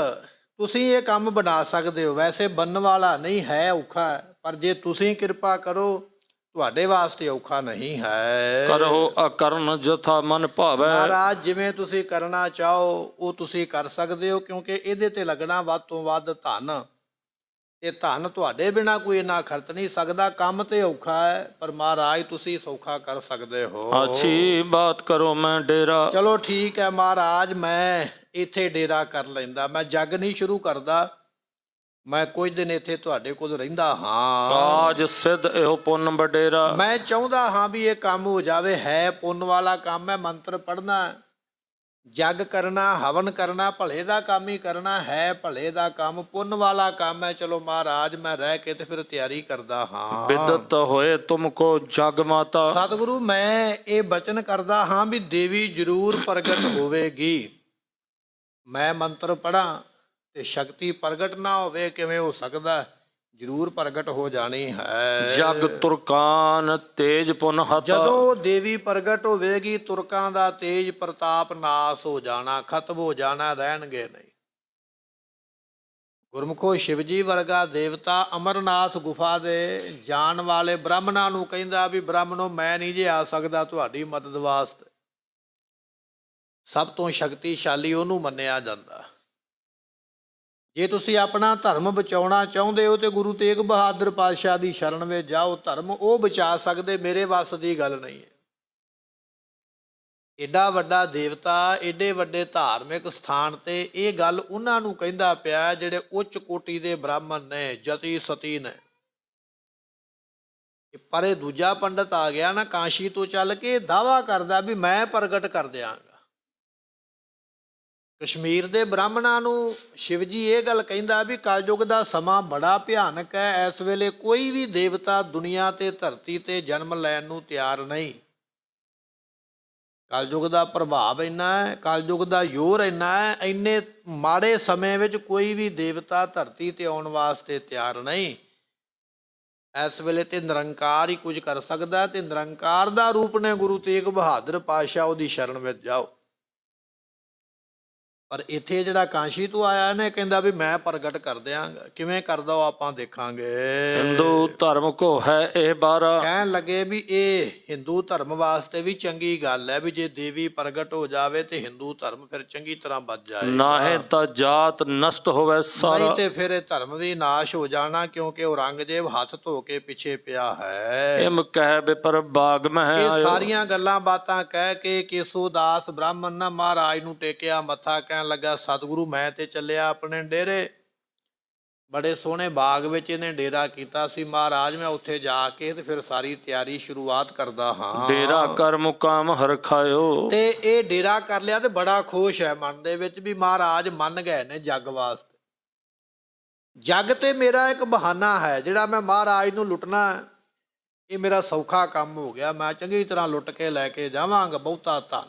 ਤੁਸੀਂ ਇਹ ਕੰਮ ਬਣਾ ਸਕਦੇ ਹੋ। ਵੈਸੇ ਬਣਨ ਵਾਲਾ ਨਹੀਂ ਹੈ, ਔਖਾ ਹੈ, ਪਰ ਜੇ ਤੁਸੀਂ ਕਿਰਪਾ ਕਰੋ ਤੁਹਾਡੇ ਵਾਸਤੇ ਔਖਾ ਨਹੀਂ ਹੈ। ਕਰੋ ਅਕਰਨ ਜਥਾ ਮਨ ਭਾਵੈ। ਮਹਾਰਾਜ ਜਿਵੇਂ ਤੁਸੀਂ ਕਰਨਾ ਚਾਹੋ ਉਹ ਤੁਸੀਂ ਕਰ ਸਕਦੇ ਹੋ, ਕਿਉਂਕਿ ਇਹਦੇ ਤੇ ਲੱਗਣਾ ਵੱਧ ਤੋਂ ਵੱਧ ਧਨ, ਇਹ ਧਨ ਤੁਹਾਡੇ ਬਿਨਾਂ ਕੋਈ ਇੰਨਾ ਖਰਚ ਨਹੀਂ ਸਕਦਾ। ਕੰਮ ਤੇ ਔਖਾ ਹੈ, ਪਰ ਮਹਾਰਾਜ ਤੁਸੀਂ ਸੌਖਾ ਕਰ ਸਕਦੇ ਹੋ। ਅੱਛੀ ਬਾਤ ਕਰੋ ਮੈਂ ਡੇਰਾ। ਚਲੋ ਠੀਕ ਹੈ ਮਹਾਰਾਜ, ਮੈਂ ਇੱਥੇ ਡੇਰਾ ਕਰ ਲੈਂਦਾ, ਮੈਂ ਜੱਗ ਨਹੀਂ ਸ਼ੁਰੂ ਕਰਦਾ, ਮੈਂ ਕੁਝ ਦਿਨ ਇੱਥੇ ਤੁਹਾਡੇ ਕੋਲ ਰਹਿੰਦਾ ਹਾਂ। ਕਾਜ ਸਿੱਧ ਇਹੋ ਪੁੰਨ ਬਡੇਰਾ। ਮੈਂ ਚਾਹੁੰਦਾ ਹਾਂ ਵੀ ਇਹ ਕੰਮ ਹੋ ਜਾਵੇ, ਹੈ ਪੁੰਨ ਵਾਲਾ ਕੰਮ ਹੈ। ਮੰਤਰ ਪੜ੍ਹਨਾ, ਜੱਗ ਕਰਨਾ, ਹਵਨ ਕਰਨਾ, ਭਲੇ ਦਾ ਕੰਮ ਹੀ ਕਰਨਾ ਹੈ, ਭਲੇ ਦਾ ਕੰਮ, ਪੁੰਨ ਵਾਲਾ ਕੰਮ ਹੈ। ਚਲੋ ਮਹਾਰਾਜ ਮੈਂ ਰਹਿ ਕੇ ਤੇ ਫਿਰ ਤਿਆਰੀ ਕਰਦਾ ਹਾਂ। ਬਿਦਤ ਹੋਏ ਤੁਮ ਕੋ ਜਗ ਮਾਤਾ। ਸਤਿਗੁਰੂ ਮੈਂ ਇਹ ਬਚਨ ਕਰਦਾ ਹਾਂ ਵੀ ਦੇਵੀ ਜ਼ਰੂਰ ਪ੍ਰਗਟ ਹੋਵੇਗੀ। ਮੈਂ ਮੰਤਰ ਪੜ੍ਹਾਂ ਤੇ ਸ਼ਕਤੀ ਪ੍ਰਗਟ ਨਾ ਹੋਵੇ, ਕਿਵੇਂ ਹੋ ਸਕਦਾ? ਜ਼ਰੂਰ ਪ੍ਰਗਟ ਹੋ ਜਾਣੀ ਹੈ। ਜਗ ਤੁਰਕਾਨ ਤੇਜ ਪੁਨ ਹਤ। ਜਦੋਂ ਦੇਵੀ ਪ੍ਰਗਟ ਹੋਵੇਗੀ, ਤੁਰਕਾਂ ਦਾ ਤੇਜ ਪ੍ਰਤਾਪ ਨਾਸ ਹੋ ਜਾਣਾ, ਖਤਮ ਹੋ ਜਾਣਾ, ਰਹਿਣਗੇ ਨਹੀਂ। ਗੁਰਮੁਖੋ ਸ਼ਿਵਜੀ ਵਰਗਾ ਦੇਵਤਾ ਅਮਰਨਾਥ ਗੁਫਾ ਦੇ ਜਾਣ ਵਾਲੇ ਬ੍ਰਾਹਮਣਾਂ ਨੂੰ ਕਹਿੰਦਾ ਵੀ ਬ੍ਰਾਹਮਣੋ ਮੈਂ ਨਹੀਂ ਜੇ ਆ ਸਕਦਾ ਤੁਹਾਡੀ ਮਦਦ ਵਾਸਤੇ। ਸਭ ਤੋਂ ਸ਼ਕਤੀਸ਼ਾਲੀ ਉਹਨੂੰ ਮੰਨਿਆ ਜਾਂਦਾ। ਜੇ ਤੁਸੀਂ ਆਪਣਾ ਧਰਮ ਬਚਾਉਣਾ ਚਾਹੁੰਦੇ ਹੋ ਤੇ ਗੁਰੂ ਤੇਗ ਬਹਾਦਰ ਪਾਤਸ਼ਾਹ ਦੀ ਸ਼ਰਨ ਵਿੱਚ ਜਾਓ, ਧਰਮ ਉਹ ਬਚਾ ਸਕਦੇ, ਮੇਰੇ ਵੱਸ ਦੀ ਗੱਲ ਨਹੀਂ ਹੈ। ਏਡਾ ਵੱਡਾ ਦੇਵਤਾ, ਏਡੇ ਵੱਡੇ ਧਾਰਮਿਕ ਸਥਾਨ ਤੇ ਇਹ ਗੱਲ ਉਹਨਾਂ ਨੂੰ ਕਹਿੰਦਾ ਪਿਆ ਜਿਹੜੇ ਉੱਚ ਕੋਟੀ ਦੇ ਬ੍ਰਾਹਮਣ ਨੇ, ਜਤੀ ਸਤੀ ਨੇ। ਪਰ ਇਹ ਦੂਜਾ ਪੰਡਤ ਆ ਗਿਆ ਨਾ ਕਾਸ਼ੀ ਤੋਂ ਚੱਲ ਕੇ, ਦਾਅਵਾ ਕਰਦਾ ਵੀ ਮੈਂ ਪ੍ਰਗਟ ਕਰ ਦਿਆਂਗਾ। ਕਸ਼ਮੀਰ ਦੇ ਬ੍ਰਾਹਮਣਾਂ ਨੂੰ ਸ਼ਿਵਜੀ ਇਹ ਗੱਲ ਕਹਿੰਦਾ ਵੀ ਕਲਯੁਗ ਦਾ ਸਮਾਂ ਬੜਾ ਭਿਆਨਕ ਹੈ। ਇਸ ਵੇਲੇ ਕੋਈ ਵੀ ਦੇਵਤਾ ਦੁਨੀਆ ਤੇ ਧਰਤੀ ਤੇ ਜਨਮ ਲੈਣ ਨੂੰ ਤਿਆਰ ਨਹੀਂ। ਕਲਯੁਗ ਦਾ ਪ੍ਰਭਾਵ ਇੰਨਾ ਹੈ, ਕਲਯੁਗ ਦਾ ਜ਼ੋਰ ਇੰਨਾ ਹੈ, ਇੰਨੇ ਮਾੜੇ ਸਮੇਂ ਵਿੱਚ ਕੋਈ ਵੀ ਦੇਵਤਾ ਧਰਤੀ ਤੇ ਆਉਣ ਵਾਸਤੇ ਤਿਆਰ ਨਹੀਂ। ਇਸ ਵੇਲੇ ਤੇ ਨਿਰੰਕਾਰ ਹੀ ਕੁਝ ਕਰ ਸਕਦਾ, ਤੇ ਨਿਰੰਕਾਰ ਦਾ ਰੂਪ ਨੇ ਗੁਰੂ ਤੇਗ ਬਹਾਦਰ ਪਾਤਸ਼ਾਹ, ਉਹਦੀ ਸ਼ਰਨ ਵਿੱਚ ਜਾਓ। ਪਰ ਇੱਥੇ ਜਿਹੜਾ ਕਾਸ਼ੀ ਤੋਂ ਆਇਆ ਨੇ ਕਹਿੰਦਾ ਵੀ ਮੈਂ ਪ੍ਰਗਟ ਕਰ ਦਿਆਂਗਾ। ਕਿਵੇਂ ਕਰਦਾ ਉਹ ਆਪਾਂ ਦੇਖਾਂਗੇ। ਹਿੰਦੂ ਧਰਮ ਕੋ ਹੈ ਇਹ ਬਾਰਾ। ਕਹਿਣ ਲੱਗੇ ਵੀ ਇਹ ਹਿੰਦੂ ਧਰਮ ਵਾਸਤੇ ਵੀ ਚੰਗੀ ਗੱਲ ਹੈ ਵੀ ਜੇ ਦੇਵੀ ਪ੍ਰਗਟ ਹੋ ਜਾਵੇ ਤੇ ਹਿੰਦੂ ਧਰਮ ਫਿਰ ਚੰਗੀ ਤਰ੍ਹਾਂ ਬਚ ਜਾਏ। ਨਾਹੀਂ ਤਾਂ ਜਾਤ ਨਸ਼ਟ ਹੋਵੇ ਸਾਰਾ। ਨਹੀਂ ਤੇ ਫਿਰ ਇਹ ਧਰਮ ਵੀ ਨਾਸ਼ ਹੋ ਜਾਣਾ, ਕਿਉਂਕਿ ਔਰੰਗਜ਼ੇਬ ਹੱਥ ਧੋ ਕੇ ਪਿੱਛੇ ਪਿਆ ਹੈ। ਇਮ ਕਹਿ ਬੇਪਰ ਬਾਗ ਮਹਿ ਇਹ ਆਇਓ। ਸਾਰੀਆਂ ਗੱਲਾਂ ਬਾਤਾਂ ਕਹਿ ਕੇ ਕੇਸੋ ਦਾਸ ਬ੍ਰਾਹਮਣ ਨਾ ਮਹਾਰਾਜ ਨੂੰ ਟੇਕਿਆ ਮੱਥਾ, ਕਹਿਣ ਲੱਗਾ ਸਤਿਗੁਰੂ ਮੈਂ ਤੇ ਚੱਲਿਆ ਆਪਣੇ ਡੇਰੇ। ਬੜੇ ਸੋਹਣੇ ਬਾਗ ਵਿੱਚ ਇਹਨੇ ਡੇਰਾ ਕੀਤਾ ਸੀ ਮਹਾਰਾਜ, ਮੈਂ ਉੱਥੇ ਜਾ ਕੇ ਤੇ ਫਿਰ ਸਾਰੀ ਤਿਆਰੀ ਸ਼ੁਰੂਆਤ ਕਰਦਾ ਹਾਂ। ਡੇਰਾ ਕਰ ਮੁਕਾਮ ਹਰਖਾਇਓ। ਤੇ ਇਹ ਡੇਰਾ ਕਰ ਲਿਆ ਤੇ ਬੜਾ ਖੁਸ਼ ਹੈ ਮਨ ਦੇ ਵਿੱਚ ਵੀ ਮਹਾਰਾਜ ਮੰਨ ਗਏ ਨੇ ਜੱਗ ਵਾਸਤੇ। ਜੱਗ ਤੇ ਮੇਰਾ ਇੱਕ ਬਹਾਨਾ ਹੈ, ਜਿਹੜਾ ਮੈਂ ਮਹਾਰਾਜ ਨੂੰ ਲੁੱਟਣਾ ਇਹ ਮੇਰਾ ਸੌਖਾ ਕੰਮ ਹੋ ਗਿਆ। ਮੈਂ ਚੰਗੀ ਤਰ੍ਹਾਂ ਲੁੱਟ ਕੇ ਲੈ ਕੇ ਜਾਵਾਂਗਾ ਬਹੁਤਾ ਧਨ।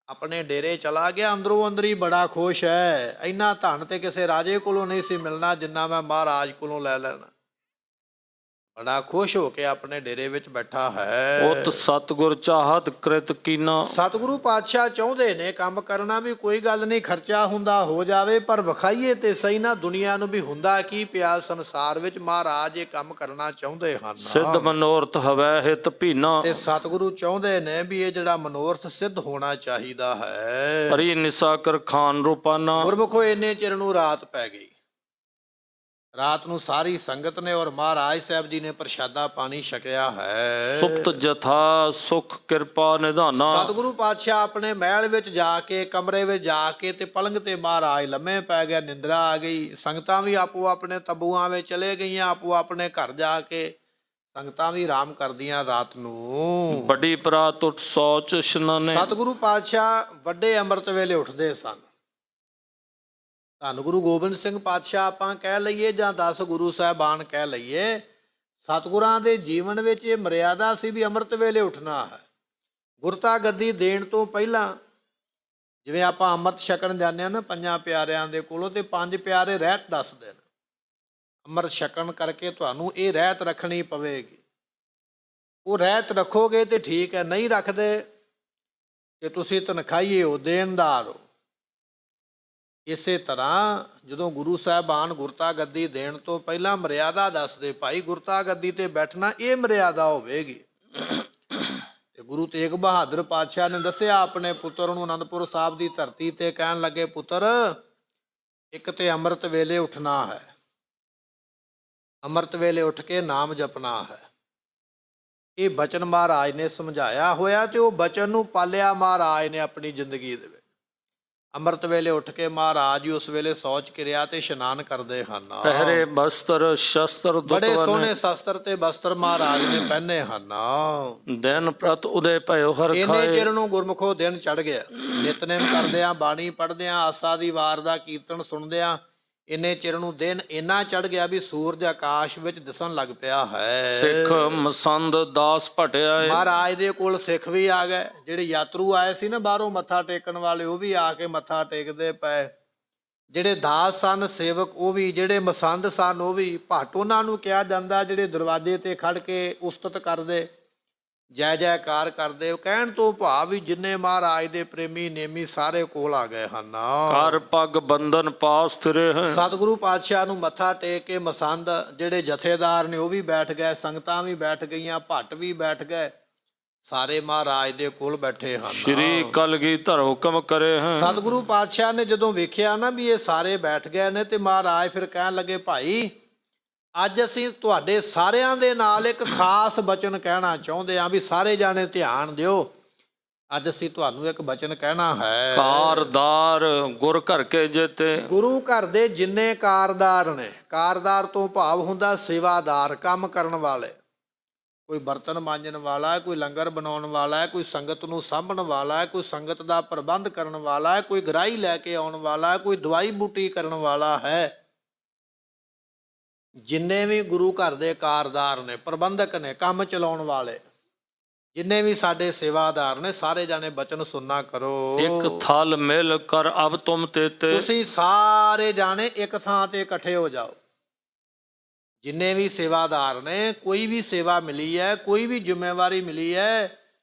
ਆਪਣੇ ਡੇਰੇ ਚਲਾ ਗਿਆ, ਅੰਦਰੋਂ ਅੰਦਰੀ ਬੜਾ ਖੁਸ਼ ਹੈ। ਇੰਨਾ ਧਨ ਤੇ ਕਿਸੇ ਰਾਜੇ ਕੋਲੋਂ ਨਹੀਂ ਸੀ ਮਿਲਣਾ ਜਿੰਨਾ ਮੈਂ ਮਹਾਰਾਜ ਕੋਲੋਂ ਲੈ ਲੈਣਾ। ਬੜਾ ਖੁਸ਼ ਹੋ ਕੇ ਆਪਣੇ ਡੇਰੇ ਵਿੱਚ ਬੈਠਾ ਹੈ। ਉਤ ਸਤਿਗੁਰ ਚਾਹਤ ਕ੍ਰਿਤ ਕੀਨਾ। ਸਤਿਗੁਰੂ ਪਾਤਸ਼ਾਹ ਚਾਹੁੰਦੇ ਨੇ ਕੰਮ ਕਰਨਾ ਵੀ ਕੋਈ ਗੱਲ ਨਹੀਂ, ਖਰਚਾ ਹੁੰਦਾ ਹੋ ਜਾਵੇ, ਪਰ ਵਿਖਾਈਏ ਤੇ ਸਹੀ ਨਾ ਦੁਨੀਆ ਨੂੰ ਵੀ ਹੁੰਦਾ ਕੀ ਪਿਆ ਸੰਸਾਰ ਵਿੱਚ। ਮਹਾਰਾਜ ਇਹ ਕੰਮ ਕਰਨਾ ਚਾਹੁੰਦੇ ਹਨ। ਸਿੱਧ ਮਨੋਰਥ ਹਵੈ ਹਿਤ ਭੀਨਾ। ਤੇ ਸਤਿਗੁਰੂ ਚਾਹੁੰਦੇ ਨੇ ਵੀ ਇਹ ਜਿਹੜਾ ਮਨੋਰਥ ਸਿੱਧ ਹੋਣਾ ਚਾਹੀਦਾ ਹੈ। ਹਰੀ ਨਿਸਾ ਕਰ ਖਾਨ ਰੂਪਾਨਾ। ਗੁਰਮੁਖੋ ਇੰਨੇ ਚਿਰ ਨੂੰ ਰਾਤ ਪੈ ਗਈ। ਰਾਤ ਨੂੰ ਸਾਰੀ ਸੰਗਤ ਨੇ ਔਰ ਮਹਾਰਾਜ ਸਾਹਿਬ ਜੀ ਨੇ ਪ੍ਰਸ਼ਾਦਾ ਪਾਣੀ ਛਕਿਆ ਹੈ। ਸੁਪਤ ਜਥਾ ਸੁਖ ਕਿਰਪਾ ਨਿਧਾਨਾ। ਸਤਿਗੁਰੂ ਪਾਤਸ਼ਾਹ ਆਪਣੇ ਮਹਿਲ ਵਿੱਚ ਜਾ ਕੇ, ਕਮਰੇ ਵਿੱਚ ਜਾ ਕੇ ਤੇ ਪਲੰਗ ਤੇ ਮਹਾਰਾਜ ਲੰਮੇ ਪੈ ਗਿਆ। ਨਿੰਦਰਾ ਆ ਗਈ। ਸੰਗਤਾਂ ਵੀ ਆਪੋ ਆਪਣੇ ਤੰਬੂਆਂ ਵਿੱਚ ਚਲੇ ਗਈਆਂ, ਆਪੋ ਆਪਣੇ ਘਰ ਜਾ ਕੇ ਸੰਗਤਾਂ ਵੀ ਆਰਾਮ ਕਰਦੀਆਂ ਰਾਤ ਨੂੰ। ਵੱਡੀ ਪਰਾਤ ਉੱਠ ਸੋਚ ਇਸ਼ਨਾਨੇ। ਸਤਿਗੁਰੂ ਪਾਤਸ਼ਾਹ ਵੱਡੇ ਅੰਮ੍ਰਿਤ ਵੇਲੇ ਉੱਠਦੇ ਸਨ। ਧੰਨ ਗੁਰੂ ਗੋਬਿੰਦ ਸਿੰਘ ਪਾਤਸ਼ਾਹ ਆਪਾਂ ਕਹਿ ਲਈਏ ਜਾਂ 10 ਗੁਰੂ ਸਾਹਿਬਾਨ ਕਹਿ ਲਈਏ, ਸਤਿਗੁਰਾਂ ਦੇ ਜੀਵਨ ਵਿੱਚ ਇਹ ਮਰਿਆਦਾ ਸੀ ਵੀ ਅੰਮ੍ਰਿਤ ਵੇਲੇ ਉੱਠਣਾ ਹੈ। ਗੁਰਤਾ ਗੱਦੀ ਦੇਣ ਤੋਂ ਪਹਿਲਾਂ ਜਿਵੇਂ ਆਪਾਂ ਅੰਮ੍ਰਿਤ ਛਕਣ ਜਾਂਦੇ ਹਾਂ ਨਾ ਪੰਜਾਂ ਪਿਆਰਿਆਂ ਦੇ ਕੋਲੋਂ, ਤੇ 5 ਪਿਆਰੇ ਰਹਿਤ ਦੱਸਦੇ ਨੇ। ਅੰਮ੍ਰਿਤ ਛਕਣ ਕਰਕੇ ਤੁਹਾਨੂੰ ਇਹ ਰਹਿਤ ਰੱਖਣੀ ਪਵੇਗੀ। ਉਹ ਰਹਿਤ ਰੱਖੋਗੇ ਤੇ ਠੀਕ ਹੈ, ਨਹੀਂ ਰੱਖਦੇ ਕਿ ਤੁਸੀਂ ਤਨਖਾਹੀਏ ਹੋ, ਦੇਣਦਾਰ ਹੋ। ਇਸੇ ਤਰ੍ਹਾਂ ਜਦੋਂ ਗੁਰੂ ਸਾਹਿਬਾਨ ਗੁਰਤਾ ਗੱਦੀ ਦੇਣ ਤੋਂ ਪਹਿਲਾਂ ਮਰਿਆਦਾ ਦੱਸਦੇ, ਭਾਈ ਗੁਰਤਾ ਗੱਦੀ ਤੇ ਬੈਠਣਾ ਇਹ ਮਰਿਆਦਾ ਹੋਵੇਗੀ। ਤੇ ਗੁਰੂ ਤੇਗ ਬਹਾਦਰ ਪਾਤਸ਼ਾਹ ਨੇ ਦੱਸਿਆ ਆਪਣੇ ਪੁੱਤਰ ਨੂੰ ਅਨੰਦਪੁਰ ਸਾਹਿਬ ਦੀ ਧਰਤੀ ਤੇ, ਕਹਿਣ ਲੱਗੇ, ਪੁੱਤਰ ਇੱਕ ਤੇ ਅੰਮ੍ਰਿਤ ਵੇਲੇ ਉੱਠਣਾ ਹੈ, ਅੰਮ੍ਰਿਤ ਵੇਲੇ ਉੱਠ ਕੇ ਨਾਮ ਜਪਣਾ ਹੈ। ਇਹ ਬਚਨ ਮਹਾਰਾਜ ਨੇ ਸਮਝਾਇਆ ਹੋਇਆ ਤੇ ਉਹ ਬਚਨ ਨੂੰ ਪਾਲਿਆ ਮਹਾਰਾਜ ਨੇ ਆਪਣੀ ਜ਼ਿੰਦਗੀ ਦੇ ਵਿੱਚ। ਅੰਮ੍ਰਿਤ ਵੇਲੇ ਉੱਠ ਕੇ ਮਹਾਰਾਜ ਜੀ ਉਸ ਵੇਲੇ ਸੌਚ ਕਿਰਿਆ ਤੇ ਇਸ਼ਨਾਨ ਕਰਦੇ ਹਨ। ਪਹਿਰੇ ਬਸਤਰ ਸ਼ਸਤਰ ਬੜੇ ਸੋਹਣੇ ਸ਼ਸਤਰ ਤੇ ਬਸਤਰ ਮਹਾਰਾਜ ਨੇ ਪਹਿਨੇ ਹਨ। ਦਿਨ ਪ੍ਰਤ ਉਦੇ ਭਇਓ ਹਰ ਇੰਨੇ ਖਾਏ। ਚਿਰ ਨੂੰ ਗੁਰਮੁਖੋ ਦਿਨ ਚੜ ਗਿਆ। ਨਿਤਨੇਮ ਕਰਦਿਆਂ, ਬਾਣੀ ਪੜ੍ਹਦਿਆਂ, ਆਸਾ ਦੀ ਵਾਰ ਦਾ ਕੀਰਤਨ ਸੁਣਦਿਆਂ ਇੰਨੇ ਚਿਰ ਨੂੰ ਦਿਨ ਇੰਨਾ ਚੜ ਗਿਆ ਵੀ ਸੂਰਜ ਆਕਾਸ਼ ਵਿੱਚ ਦਿਸਣ ਲੱਗ ਪਿਆ ਹੈ। ਸਿੱਖ ਮਸੰਦ ਦਾਸ ਭਟਿਆ। ਮਹਾਰਾਜ ਦੇ ਕੋਲ ਸਿੱਖ ਵੀ ਆ ਗਏ। ਜਿਹੜੇ ਯਾਤਰੂ ਆਏ ਸੀ ਨਾ ਬਾਹਰੋਂ ਮੱਥਾ ਟੇਕਣ ਵਾਲੇ, ਉਹ ਵੀ ਆ ਕੇ ਮੱਥਾ ਟੇਕਦੇ ਪਏ। ਜਿਹੜੇ ਦਾਸ ਸਨ ਸੇਵਕ ਉਹ ਵੀ, ਜਿਹੜੇ ਮਸੰਦ ਸਨ ਉਹ ਵੀ। ਭੱਟ ਉਹਨਾਂ ਨੂੰ ਕਿਹਾ ਜਾਂਦਾ ਜਿਹੜੇ ਦਰਵਾਜ਼ੇ ਤੇ ਖੜ ਕੇ ਉਸਤਤ ਕਰਦੇ, ਜੈ ਜੈਕਾਰ ਕਰਦੇ। ਉਹ ਕਹਿਣ ਤੋਂ ਭਾਵ ਵੀ ਜਿੰਨੇ ਮਹਾਰਾਜ ਦੇ ਪ੍ਰੇਮੀ ਨੇਮੀ ਸਾਰੇ ਕੋਲ ਆ ਗਏ ਹਨ। ਕਰ ਪੱਗ ਬੰਧਨ ਪਾਸ ਫਿਰੇ ਹੈ। ਸਤਿਗੁਰੂ ਪਾਤਸ਼ਾਹ ਨੂੰ ਮੱਥਾ ਟੇਕ ਕੇ ਮਸੰਦ ਜਿਹੜੇ ਜਥੇਦਾਰ ਨੇ ਉਹ ਵੀ ਬੈਠ ਗਏ, ਸੰਗਤਾਂ ਵੀ ਬੈਠ ਗਈਆਂ, ਭੱਟ ਵੀ ਬੈਠ ਗਏ, ਸਾਰੇ ਮਹਾਰਾਜ ਦੇ ਕੋਲ ਬੈਠੇ ਹਨ। ਸ਼੍ਰੀ ਕਲਗੀਧਰ ਹੁਕਮ ਕਰੇ ਹੈ। ਸਤਿਗੁਰੂ ਪਾਤਸ਼ਾਹ ਨੇ ਜਦੋਂ ਵੇਖਿਆ ਨਾ ਵੀ ਇਹ ਸਾਰੇ ਬੈਠ ਗਏ ਨੇ, ਤੇ ਮਹਾਰਾਜ ਫਿਰ ਕਹਿਣ ਲੱਗੇ, ਭਾਈ ਅੱਜ ਅਸੀਂ ਤੁਹਾਡੇ ਸਾਰਿਆਂ ਦੇ ਨਾਲ ਇੱਕ ਖਾਸ ਬਚਨ ਕਹਿਣਾ ਚਾਹੁੰਦੇ ਹਾਂ, ਵੀ ਸਾਰੇ ਜਾਣੇ ਧਿਆਨ ਦਿਓ। ਅੱਜ ਅਸੀਂ ਤੁਹਾਨੂੰ ਇੱਕ ਬਚਨ ਕਹਿਣਾ ਹੈ। ਕਾਰਦਾਰ ਗੁਰ ਘਰ ਕੇ ਜੇਤੇ। ਗੁਰੂ ਘਰ ਦੇ ਜਿੰਨੇ ਕਾਰਦਾਰ ਨੇ, ਕਾਰਦਾਰ ਤੋਂ ਭਾਵ ਹੁੰਦਾ ਸੇਵਾਦਾਰ, ਕੰਮ ਕਰਨ ਵਾਲੇ। ਕੋਈ ਬਰਤਨ ਮਾਂਜਣ ਵਾਲਾ ਹੈ, ਕੋਈ ਲੰਗਰ ਬਣਾਉਣ ਵਾਲਾ ਹੈ, ਕੋਈ ਸੰਗਤ ਨੂੰ ਸਾਂਭਣ ਵਾਲਾ ਹੈ, ਕੋਈ ਸੰਗਤ ਦਾ ਪ੍ਰਬੰਧ ਕਰਨ ਵਾਲਾ ਹੈ, ਕੋਈ ਗ੍ਰਾਹੀ ਲੈ ਕੇ ਆਉਣ ਵਾਲਾ ਹੈ, ਕੋਈ ਦਵਾਈ ਬੂਟੀ ਕਰਨ ਵਾਲਾ ਹੈ। ਜਿੰਨੇ ਵੀ ਗੁਰੂ ਘਰ ਦੇ ਕਾਰਦਾਰ ਨੇ, ਪ੍ਰਬੰਧਕ ਨੇ, ਕੰਮ ਚਲਾਉਣ ਵਾਲੇ, ਜਿੰਨੇ ਵੀ ਸਾਡੇ ਸੇਵਾਦਾਰ ਨੇ, ਸਾਰੇ ਜਾਣੇ ਬਚਨ ਸੁਣਨਾ ਕਰੋ। ਇੱਕ ਥਲ ਮਿਲ ਕਰ ਅਬ ਤੁਮ ਤੇਤੇ। ਤੁਸੀਂ ਸਾਰੇ ਜਾਣੇ ਇੱਕ ਥਾਂ ਤੇ ਇਕੱਠੇ ਹੋ ਜਾਓ। ਜਿੰਨੇ ਵੀ ਸੇਵਾਦਾਰ ਨੇ, ਕੋਈ ਵੀ ਸੇਵਾ ਮਿਲੀ ਹੈ, ਕੋਈ ਵੀ ਜ਼ਿੰਮੇਵਾਰੀ ਮਿਲੀ ਹੈ,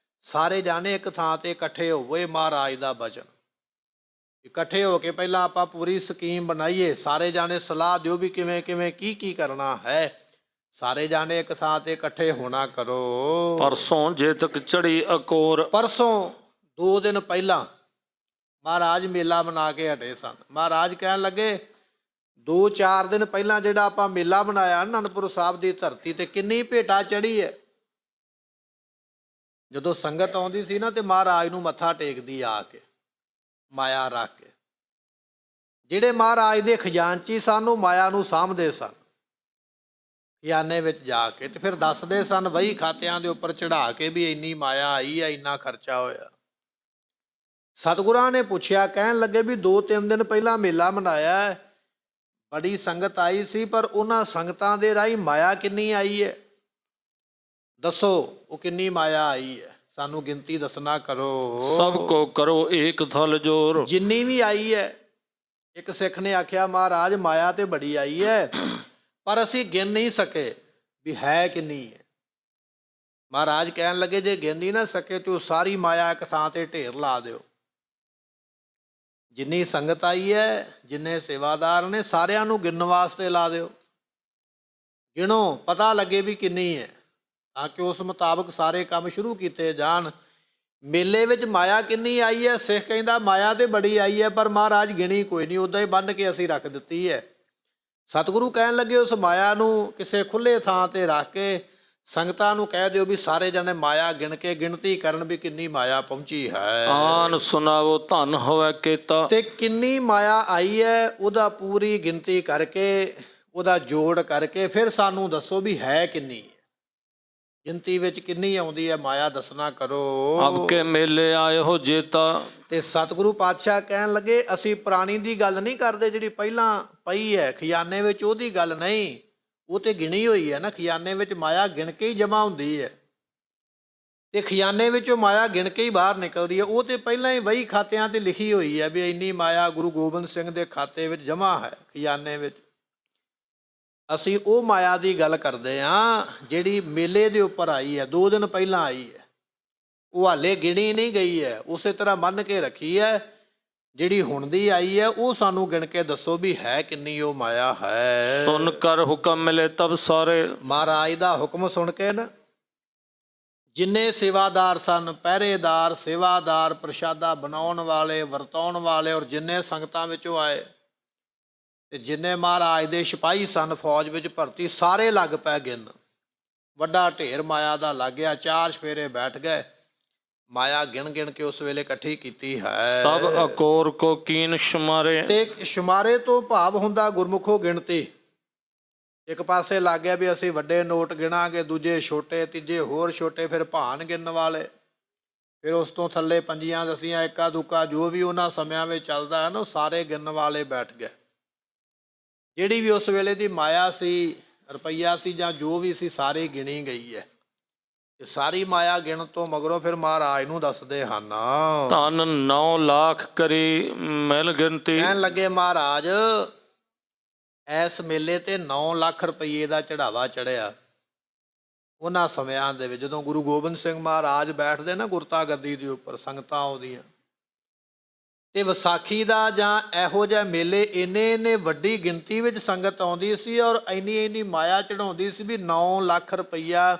ਸਾਰੇ ਜਾਣੇ ਇੱਕ ਥਾਂ ਤੇ ਇਕੱਠੇ ਹੋਵੋ। ਇਹ ਮਹਾਰਾਜ ਦਾ ਬਚਨ। ਇਕੱਠੇ ਹੋ ਕੇ ਪਹਿਲਾਂ ਆਪਾਂ ਪੂਰੀ ਸਕੀਮ ਬਣਾਈਏ। ਸਾਰੇ ਜਾਣੇ ਸਲਾਹ ਦਿਓ ਵੀ ਕਿਵੇਂ ਕਿਵੇਂ ਕੀ ਕੀ ਕਰਨਾ ਹੈ। ਸਾਰੇ ਜਾਣੇ ਇੱਕ ਥਾਂ ਤੇ ਇਕੱਠੇ ਹੋਣਾ ਕਰੋ। ਪਰਸੋਂ ਜੇ ਤੱਕ ਚੜੀ ਅਕੋਰ। ਪਰਸੋਂ 2 ਦਿਨ ਪਹਿਲਾਂ ਮਹਾਰਾਜ ਮੇਲਾ ਬਣਾ ਕੇ ਹਟੇ ਸਨ। ਮਹਾਰਾਜ ਕਹਿਣ ਲੱਗੇ 2-4 ਦਿਨ ਪਹਿਲਾਂ ਜਿਹੜਾ ਆਪਾਂ ਮੇਲਾ ਬਣਾਇਆ ਅਨੰਦਪੁਰ ਸਾਹਿਬ ਦੀ ਧਰਤੀ ਤੇ, ਕਿੰਨੀ ਭੇਟਾ ਚੜੀ ਹੈ। ਜਦੋਂ ਸੰਗਤ ਆਉਂਦੀ ਸੀ ਨਾ ਤੇ ਮਹਾਰਾਜ ਨੂੰ ਮੱਥਾ ਟੇਕਦੀ ਆ ਕੇ, ਮਾਇਆ ਰੱਖ ਕੇ। ਜਿਹੜੇ ਮਹਾਰਾਜ ਦੇ ਖਜ਼ਾਨਚੀ ਸਨ ਉਹ ਮਾਇਆ ਨੂੰ ਸਾਂਭਦੇ ਸਨ ਖਜ਼ਾਨੇ ਵਿੱਚ ਜਾ ਕੇ, ਤੇ ਫਿਰ ਦੱਸਦੇ ਸਨ ਵਹੀ ਖਾਤਿਆਂ ਦੇ ਉੱਪਰ ਚੜਾ ਕੇ ਵੀ ਇੰਨੀ ਮਾਇਆ ਆਈ ਹੈ, ਇੰਨਾ ਖਰਚਾ ਹੋਇਆ। ਸਤਿਗੁਰਾਂ ਨੇ ਪੁੱਛਿਆ, ਕਹਿਣ ਲੱਗੇ ਵੀ 2-3 ਦਿਨ ਪਹਿਲਾਂ ਮੇਲਾ ਮਨਾਇਆ, ਬੜੀ ਸੰਗਤ ਆਈ ਸੀ, ਪਰ ਉਹਨਾਂ ਸੰਗਤਾਂ ਦੇ ਰਾਹੀਂ ਮਾਇਆ ਕਿੰਨੀ ਆਈ ਹੈ? ਦੱਸੋ, ਉਹ ਕਿੰਨੀ ਮਾਇਆ ਆਈ ਹੈ? ਸਾਨੂੰ ਗਿਣਤੀ ਦੱਸਣਾ ਕਰੋ। ਸਭ ਕੋ ਕਰੋ ਏਕ ਥਲ ਜੋਰ। ਜਿੰਨੀ ਵੀ ਆਈ ਹੈ। ਇੱਕ ਸਿੱਖ ਨੇ ਆਖਿਆ, ਮਹਾਰਾਜ ਮਾਇਆ ਤੇ ਬੜੀ ਆਈ ਹੈ, ਪਰ ਅਸੀਂ ਗਿਣ ਨਹੀਂ ਸਕੇ ਵੀ ਹੈ ਕਿੰਨੀ ਹੈ। ਮਹਾਰਾਜ ਕਹਿਣ ਲੱਗੇ, ਜੇ ਗਿਣ ਨਹੀਂ ਨਾ ਸਕੇ ਤੇ ਉਹ ਸਾਰੀ ਮਾਇਆ ਇੱਕ ਥਾਂ ਤੇ ਢੇਰ ਲਾ ਦਿਓ। ਜਿੰਨੀ ਸੰਗਤ ਆਈ ਹੈ, ਜਿੰਨੇ ਸੇਵਾਦਾਰ ਨੇ, ਸਾਰਿਆਂ ਨੂੰ ਗਿਣਨ ਵਾਸਤੇ ਲਾ ਦਿਓ। ਗਿਣੋ, ਪਤਾ ਲੱਗੇ ਵੀ ਕਿੰਨੀ ਹੈ, ਤਾਂ ਕਿ ਉਸ ਮੁਤਾਬਕ ਸਾਰੇ ਕੰਮ ਸ਼ੁਰੂ ਕੀਤੇ ਜਾਣ। ਮੇਲੇ ਵਿੱਚ ਮਾਇਆ ਕਿੰਨੀ ਆਈ ਹੈ? ਸਿੱਖ ਕਹਿੰਦਾ ਮਾਇਆ ਤੇ ਬੜੀ ਆਈ ਹੈ, ਪਰ ਮਹਾਰਾਜ ਗਿਣੀ ਕੋਈ ਨਹੀਂ, ਉੱਦਾਂ ਹੀ ਬੰਨ੍ਹ ਕੇ ਅਸੀਂ ਰੱਖ ਦਿੱਤੀ ਹੈ। ਸਤਿਗੁਰੂ ਕਹਿਣ ਲੱਗੇ, ਉਸ ਮਾਇਆ ਨੂੰ ਕਿਸੇ ਖੁੱਲ੍ਹੇ ਥਾਂ ਤੇ ਰੱਖ ਕੇ ਸੰਗਤਾਂ ਨੂੰ ਕਹਿ ਦਿਓ ਵੀ ਸਾਰੇ ਜਣੇ ਮਾਇਆ ਗਿਣ ਕੇ ਗਿਣਤੀ ਕਰਨ ਵੀ ਕਿੰਨੀ ਮਾਇਆ ਪਹੁੰਚੀ ਹੈ। ਆਨ ਸੁਣਾਵੋ ਧਨ ਹੋਵੇ ਕੇਤਾ। ਤੇ ਕਿੰਨੀ ਮਾਇਆ ਆਈ ਹੈ ਉਹਦਾ ਪੂਰੀ ਗਿਣਤੀ ਕਰਕੇ, ਉਹਦਾ ਜੋੜ ਕਰਕੇ ਫਿਰ ਸਾਨੂੰ ਦੱਸੋ ਵੀ ਹੈ ਕਿੰਨੀ ਹੈ, ਗਿਣਤੀ ਵਿੱਚ ਕਿੰਨੀ ਆਉਂਦੀ ਹੈ ਮਾਇਆ, ਦੱਸਣਾ ਕਰੋ। ਅਬ ਕੇ ਮੇਲੇ ਆਏ ਹੋ ਜੇਤਾ। ਤੇ ਸਤਿਗੁਰੂ ਪਾਤਸ਼ਾਹ ਕਹਿਣ ਲੱਗੇ, ਅਸੀਂ ਪੁਰਾਣੀ ਦੀ ਗੱਲ ਨਹੀਂ ਕਰਦੇ, ਜਿਹੜੀ ਪਹਿਲਾਂ ਪਈ ਹੈ ਖਜ਼ਾਨੇ ਵਿੱਚ, ਉਹਦੀ ਗੱਲ ਨਹੀਂ। ਉਹ ਤੇ ਗਿਣੀ ਹੋਈ ਹੈ ਨਾ, ਖਜ਼ਾਨੇ ਵਿੱਚ ਮਾਇਆ ਗਿਣ ਕੇ ਹੀ ਜਮ੍ਹਾਂ ਹੁੰਦੀ ਹੈ, ਤੇ ਖਜ਼ਾਨੇ ਵਿੱਚੋਂ ਮਾਇਆ ਗਿਣ ਕੇ ਹੀ ਬਾਹਰ ਨਿਕਲਦੀ ਹੈ। ਉਹ ਤੇ ਪਹਿਲਾਂ ਹੀ ਵਹੀ ਖਾਤਿਆਂ ਤੇ ਲਿਖੀ ਹੋਈ ਹੈ ਵੀ ਇੰਨੀ ਮਾਇਆ ਗੁਰੂ ਗੋਬਿੰਦ ਸਿੰਘ ਦੇ ਖਾਤੇ ਵਿੱਚ ਜਮ੍ਹਾਂ ਹੈ, ਖਜ਼ਾਨੇ ਵਿੱਚ। ਅਸੀਂ ਉਹ ਮਾਇਆ ਦੀ ਗੱਲ ਕਰਦੇ ਹਾਂ ਜਿਹੜੀ ਮੇਲੇ ਦੇ ਉੱਪਰ ਆਈ ਹੈ, 2 ਦਿਨ ਪਹਿਲਾਂ ਆਈ ਹੈ। ਉਹ ਹਾਲੇ ਗਿਣੀ ਨਹੀਂ ਗਈ ਹੈ, ਉਸੇ ਤਰ੍ਹਾਂ ਮੰਨ ਕੇ ਰੱਖੀ ਹੈ। ਜਿਹੜੀ ਹੁਣ ਦੀ ਆਈ ਹੈ ਉਹ ਸਾਨੂੰ ਗਿਣ ਕੇ ਦੱਸੋ ਵੀ ਹੈ ਕਿੰਨੀ ਉਹ ਮਾਇਆ ਹੈ। ਸੁਣ ਕਰ ਹੁਕਮ ਮਿਲੇ ਤਬ ਸਾਰੇ। ਮਹਾਰਾਜ ਦਾ ਹੁਕਮ ਸੁਣ ਕੇ ਨਾ ਜਿੰਨੇ ਸੇਵਾਦਾਰ ਸਨ, ਪਹਿਰੇਦਾਰ, ਸੇਵਾਦਾਰ, ਪ੍ਰਸ਼ਾਦਾ ਬਣਾਉਣ ਵਾਲੇ, ਵਰਤਾਉਣ ਵਾਲੇ, ਔਰ ਜਿੰਨੇ ਸੰਗਤਾਂ ਵਿੱਚੋਂ ਆਏ ਤੇ ਜਿੰਨੇ ਮਹਾਰਾਜ ਦੇ ਸਿਪਾਹੀ ਸਨ ਫੌਜ ਵਿੱਚ ਭਰਤੀ, ਸਾਰੇ ਲੱਗ ਪਏ ਗਿਣ। ਵੱਡਾ ਢੇਰ ਮਾਇਆ ਦਾ ਲੱਗ ਗਿਆ, 4 ਚੁਫੇਰੇ ਬੈਠ ਗਏ। ਮਾਇਆ ਗਿਣ ਗਿਣ ਕੇ ਉਸ ਵੇਲੇ ਇਕੱਠੀ ਕੀਤੀ ਹੈ। ਸਭ ਅਕੋਰ ਕੋ ਕੀਨ ਸ਼ੁਮਾਰੇ। ਤੇ ਸ਼ੁਮਾਰੇ ਤੋਂ ਭਾਵ ਹੁੰਦਾ ਗੁਰਮੁਖੋ ਗਿਣਤੀ। ਇੱਕ ਪਾਸੇ ਲੱਗ ਗਿਆ ਵੀ ਅਸੀਂ ਵੱਡੇ ਨੋਟ ਗਿਣਾਂਗੇ, ਦੂਜੇ ਛੋਟੇ, ਤੀਜੇ ਹੋਰ ਛੋਟੇ, ਫਿਰ ਭਾਨ ਗਿਣਨ ਵਾਲੇ, ਫਿਰ ਉਸ ਤੋਂ ਥੱਲੇ ਪੰਜੀਆਂ ਦਸੀਆਂ, ਇੱਕਾ ਦੁੱਕਾ, ਜੋ ਵੀ ਉਹਨਾਂ ਸਮਿਆਂ ਵਿੱਚ ਚੱਲਦਾ ਹੈ ਨਾ, ਉਹ ਸਾਰੇ ਗਿਣਨ ਵਾਲੇ ਬੈਠ ਗਏ। ਜਿਹੜੀ ਵੀ ਉਸ ਵੇਲੇ ਦੀ ਮਾਇਆ ਸੀ, ਰੁਪਈਆ ਸੀ ਜਾਂ ਜੋ ਵੀ ਸੀ, ਸਾਰੀ ਗਿਣੀ ਗਈ ਹੈ। ਸਾਰੀ ਮਾਇਆ ਗਿਣ ਤੋਂ ਮਗਰੋਂ ਫਿਰ ਮਹਾਰਾਜ ਨੂੰ ਦੱਸਦੇ ਹਨ, ਧਨ 9 ਲੱਖ ਕਰੀ ਮਿਲ ਗਿਣਤੀ। ਕਹਿਣ ਲੱਗੇ, ਮਹਾਰਾਜ ਇਸ ਮੇਲੇ ਤੇ 9 ਲੱਖ ਰੁਪਈਏ ਦਾ ਚੜਾਵਾ ਚੜਿਆ। ਉਹਨਾਂ ਸਮਿਆਂ ਦੇ ਵਿੱਚ ਜਦੋਂ ਗੁਰੂ ਗੋਬਿੰਦ ਸਿੰਘ ਮਹਾਰਾਜ ਬੈਠਦੇ ਨਾ ਗੁਰਤਾ ਗੱਦੀ ਦੇ ਉੱਪਰ, ਸੰਗਤਾਂ ਆਉਂਦੀਆਂ, ਤੇ ਵਿਸਾਖੀ ਦਾ ਜਾਂ ਇਹੋ ਜਿਹੇ ਮੇਲੇ ਇੰਨੇ ਵੱਡੀ ਗਿਣਤੀ ਵਿੱਚ ਸੰਗਤ ਆਉਂਦੀ ਸੀ, ਔਰ ਇੰਨੀ ਮਾਇਆ ਚੜਾਉਂਦੀ ਸੀ ਵੀ 9 ਲੱਖ ਰੁਪਈਆ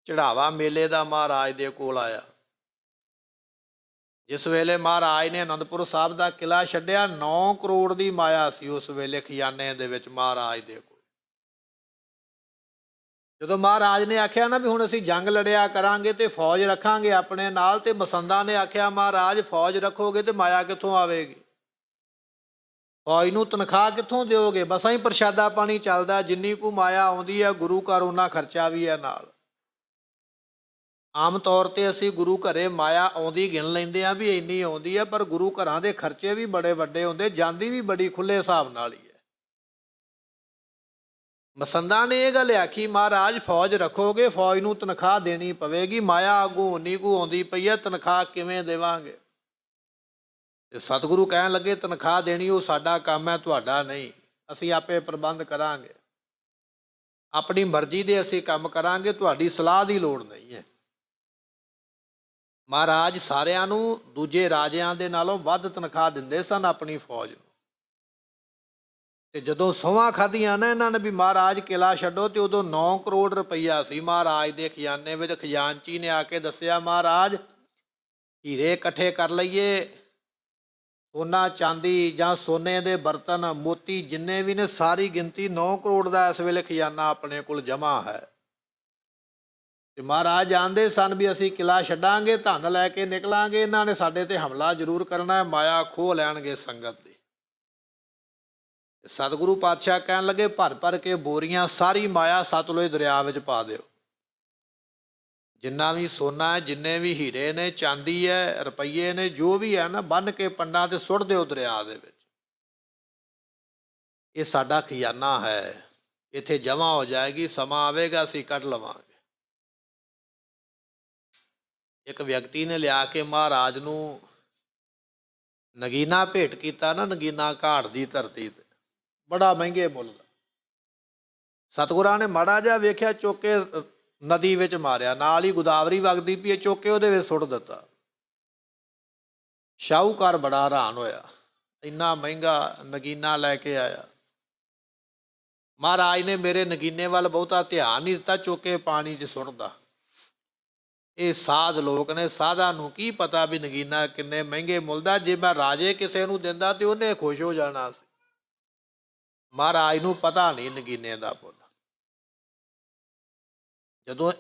ਚੜਾਵਾ ਮੇਲੇ ਦਾ ਮਹਾਰਾਜ ਦੇ ਕੋਲ ਆਇਆ। ਜਿਸ ਵੇਲੇ ਮਹਾਰਾਜ ਨੇ ਅਨੰਦਪੁਰ ਸਾਹਿਬ ਦਾ ਕਿਲ੍ਹਾ ਛੱਡਿਆ, 9 ਕਰੋੜ ਦੀ ਮਾਇਆ ਸੀ ਉਸ ਵੇਲੇ ਖਜ਼ਾਨੇ ਦੇ ਵਿੱਚ ਮਹਾਰਾਜ ਦੇ ਕੋਲ। ਜਦੋਂ ਮਹਾਰਾਜ ਨੇ ਆਖਿਆ ਨਾ ਵੀ ਹੁਣ ਅਸੀਂ ਜੰਗ ਲੜਿਆ ਕਰਾਂਗੇ ਤੇ ਫੌਜ ਰੱਖਾਂਗੇ ਆਪਣੇ ਨਾਲ, ਤੇ ਮਸੰਦਾਂ ਨੇ ਆਖਿਆ, ਮਹਾਰਾਜ ਫੌਜ ਰੱਖੋਗੇ ਤੇ ਮਾਇਆ ਕਿੱਥੋਂ ਆਵੇਗੀ? ਫੌਜ ਨੂੰ ਤਨਖਾਹ ਕਿੱਥੋਂ ਦਿਓਗੇ? ਬਸਾਂ ਹੀ ਪ੍ਰਸ਼ਾਦਾ ਪਾਣੀ ਚੱਲਦਾ, ਜਿੰਨੀ ਕੁ ਮਾਇਆ ਆਉਂਦੀ ਹੈ ਗੁਰੂ ਘਰ ਉਹਨਾਂ ਖਰਚਾ ਵੀ ਹੈ ਨਾਲ। ਆਮ ਤੌਰ 'ਤੇ ਅਸੀਂ ਗੁਰੂ ਘਰੇ ਮਾਇਆ ਆਉਂਦੀ ਗਿਣ ਲੈਂਦੇ ਹਾਂ ਵੀ ਇੰਨੀ ਆਉਂਦੀ ਹੈ, ਪਰ ਗੁਰੂ ਘਰਾਂ ਦੇ ਖਰਚੇ ਵੀ ਬੜੇ ਵੱਡੇ ਹੁੰਦੇ, ਜਾਂਦੀ ਵੀ ਬੜੀ ਖੁੱਲ੍ਹੇ ਹਿਸਾਬ ਨਾਲ ਹੀ ਹੈ। ਮਸੰਦਾਂ ਨੇ ਇਹ ਗੱਲ ਆਖੀ, ਮਹਾਰਾਜ ਫੌਜ ਰੱਖੋਗੇ, ਫੌਜ ਨੂੰ ਤਨਖਾਹ ਦੇਣੀ ਪਵੇਗੀ, ਮਾਇਆ ਅੱਗੋਂ ਉਨੀ ਕੁ ਆਉਂਦੀ ਪਈ ਹੈ, ਤਨਖਾਹ ਕਿਵੇਂ ਦੇਵਾਂਗੇ? ਤੇ ਸਤਿਗੁਰੂ ਕਹਿਣ ਲੱਗੇ, ਤਨਖਾਹ ਦੇਣੀ ਉਹ ਸਾਡਾ ਕੰਮ ਹੈ, ਤੁਹਾਡਾ ਨਹੀਂ। ਅਸੀਂ ਆਪੇ ਪ੍ਰਬੰਧ ਕਰਾਂਗੇ, ਆਪਣੀ ਮਰਜ਼ੀ ਦੇ ਅਸੀਂ ਕੰਮ ਕਰਾਂਗੇ, ਤੁਹਾਡੀ ਸਲਾਹ ਦੀ ਲੋੜ ਨਹੀਂ ਹੈ। ਮਹਾਰਾਜ ਸਾਰਿਆਂ ਨੂੰ ਦੂਜੇ ਰਾਜਿਆਂ ਦੇ ਨਾਲੋਂ ਵੱਧ ਤਨਖਾਹ ਦਿੰਦੇ ਸਨ ਆਪਣੀ ਫੌਜ ਨੂੰ। ਤੇ ਜਦੋਂ ਸਹੁੰਆਂ ਖਾਧੀਆਂ ਨਾ ਇਹਨਾਂ ਨੇ ਵੀ ਮਹਾਰਾਜ ਕਿਲ੍ਹਾ ਛੱਡੋ, ਤੇ ਉਦੋਂ 9 ਕਰੋੜ ਰੁਪਈਆ ਸੀ ਮਹਾਰਾਜ ਦੇ ਖਜ਼ਾਨੇ ਵਿੱਚ। ਖਜ਼ਾਨਚੀ ਨੇ ਆ ਕੇ ਦੱਸਿਆ, ਮਹਾਰਾਜ ਹੀਰੇ ਇਕੱਠੇ ਕਰ ਲਈਏ, ਸੋਨਾ ਚਾਂਦੀ ਜਾਂ ਸੋਨੇ ਦੇ ਬਰਤਨ, ਮੋਤੀ ਜਿੰਨੇ ਵੀ ਨੇ, ਸਾਰੀ ਗਿਣਤੀ 9 ਕਰੋੜ ਦਾ ਇਸ ਵੇਲੇ ਖਜ਼ਾਨਾ ਆਪਣੇ ਕੋਲ ਜਮ੍ਹਾਂ ਹੈ। ਤੇ ਮਹਾਰਾਜ ਜਾਣਦੇ ਸਨ ਵੀ ਅਸੀਂ ਕਿਲ੍ਹਾ ਛੱਡਾਂਗੇ, ਧਨ ਲੈ ਕੇ ਨਿਕਲਾਂਗੇ, ਇਹਨਾਂ ਨੇ ਸਾਡੇ ਤੇ ਹਮਲਾ ਜ਼ਰੂਰ ਕਰਨਾ ਹੈ, ਮਾਇਆ ਖੋਹ ਲੈਣਗੇ ਸੰਗਤ ਦੀ। ਸਤਿਗੁਰੂ ਪਾਤਸ਼ਾਹ ਕਹਿਣ ਲੱਗੇ, ਭਰ ਭਰ ਕੇ ਬੋਰੀਆਂ ਸਾਰੀ ਮਾਇਆ ਸਤਲੁਜ ਦਰਿਆ ਵਿੱਚ ਪਾ ਦਿਓ। ਜਿੰਨਾ ਵੀ ਸੋਨਾ ਹੈ, ਜਿੰਨੇ ਵੀ ਹੀਰੇ ਨੇ, ਚਾਂਦੀ ਹੈ, ਰੁਪਈਏ ਨੇ, ਜੋ ਵੀ ਹੈ ਨਾ, ਬੰਨ੍ਹ ਕੇ ਪੰਡਾਂ ਤੇ ਸੁੱਟ ਦਿਓ ਦਰਿਆ ਦੇ ਵਿੱਚ। ਇਹ ਸਾਡਾ ਖਜ਼ਾਨਾ ਹੈ, ਇੱਥੇ ਜਮ੍ਹਾਂ ਹੋ ਜਾਏਗੀ, ਸਮਾਂ ਆਵੇਗਾ ਅਸੀਂ ਕੱਢ ਲਵਾਂਗੇ। ਇੱਕ ਵਿਅਕਤੀ ਨੇ ਲਿਆ ਕੇ ਮਹਾਰਾਜ ਨੂੰ ਨਗੀਨਾ ਭੇਟ ਕੀਤਾ ਨਾ, ਨਗੀਨਾ ਘਾਟ ਦੀ ਧਰਤੀ ਤੇ, ਬੜਾ ਮਹਿੰਗੇ ਮੁੱਲ ਦਾ। ਸਤਿਗੁਰਾਂ ਨੇ ਮਾੜਾ ਜਿਹਾ ਵੇਖਿਆ, ਚੁੱਕ ਕੇ ਨਦੀ ਵਿੱਚ ਮਾਰਿਆ, ਨਾਲ ਹੀ ਗੋਦਾਵਰੀ ਵਗਦੀ ਪਈ, ਚੁੱਕ ਕੇ ਉਹਦੇ ਵਿੱਚ ਸੁੱਟ ਦਿੱਤਾ। ਸ਼ਾਹੂਕਾਰ ਬੜਾ ਹੈਰਾਨ ਹੋਇਆ, ਇੰਨਾ ਮਹਿੰਗਾ ਨਗੀਨਾ ਲੈ ਕੇ ਆਇਆ। ਮਹਾਰਾਜ ਨੇ ਮੇਰੇ ਨਗੀਨੇ ਵੱਲ ਬਹੁਤਾ ਧਿਆਨ ਨਹੀਂ ਦਿੱਤਾ, ਚੁੱਕ ਕੇ ਪਾਣੀ 'ਚ ਸੁੱਟਦਾ। ਇਹ ਸਾਧ ਲੋਕ ਨੇ, ਸਾਧਾਂ ਨੂੰ ਕੀ ਪਤਾ ਵੀ ਨਗੀਨਾ ਕਿੰਨੇ ਮਹਿੰਗੇ ਮੁੱਲ ਦਾ। ਜੇ ਮੈਂ ਰਾਜੇ ਕਿਸੇ ਨੂੰ ਦਿੰਦਾ ਤੇ ਉਹਨੇ ਖੁਸ਼ ਹੋ ਜਾਣਾ ਸੀ, ਮਹਾਰਾਜ ਨੂੰ ਪਤਾ ਨਹੀਂ ਨਗੀਨੇ ਦਾ ਮੁੱਲ। ਜਦੋਂ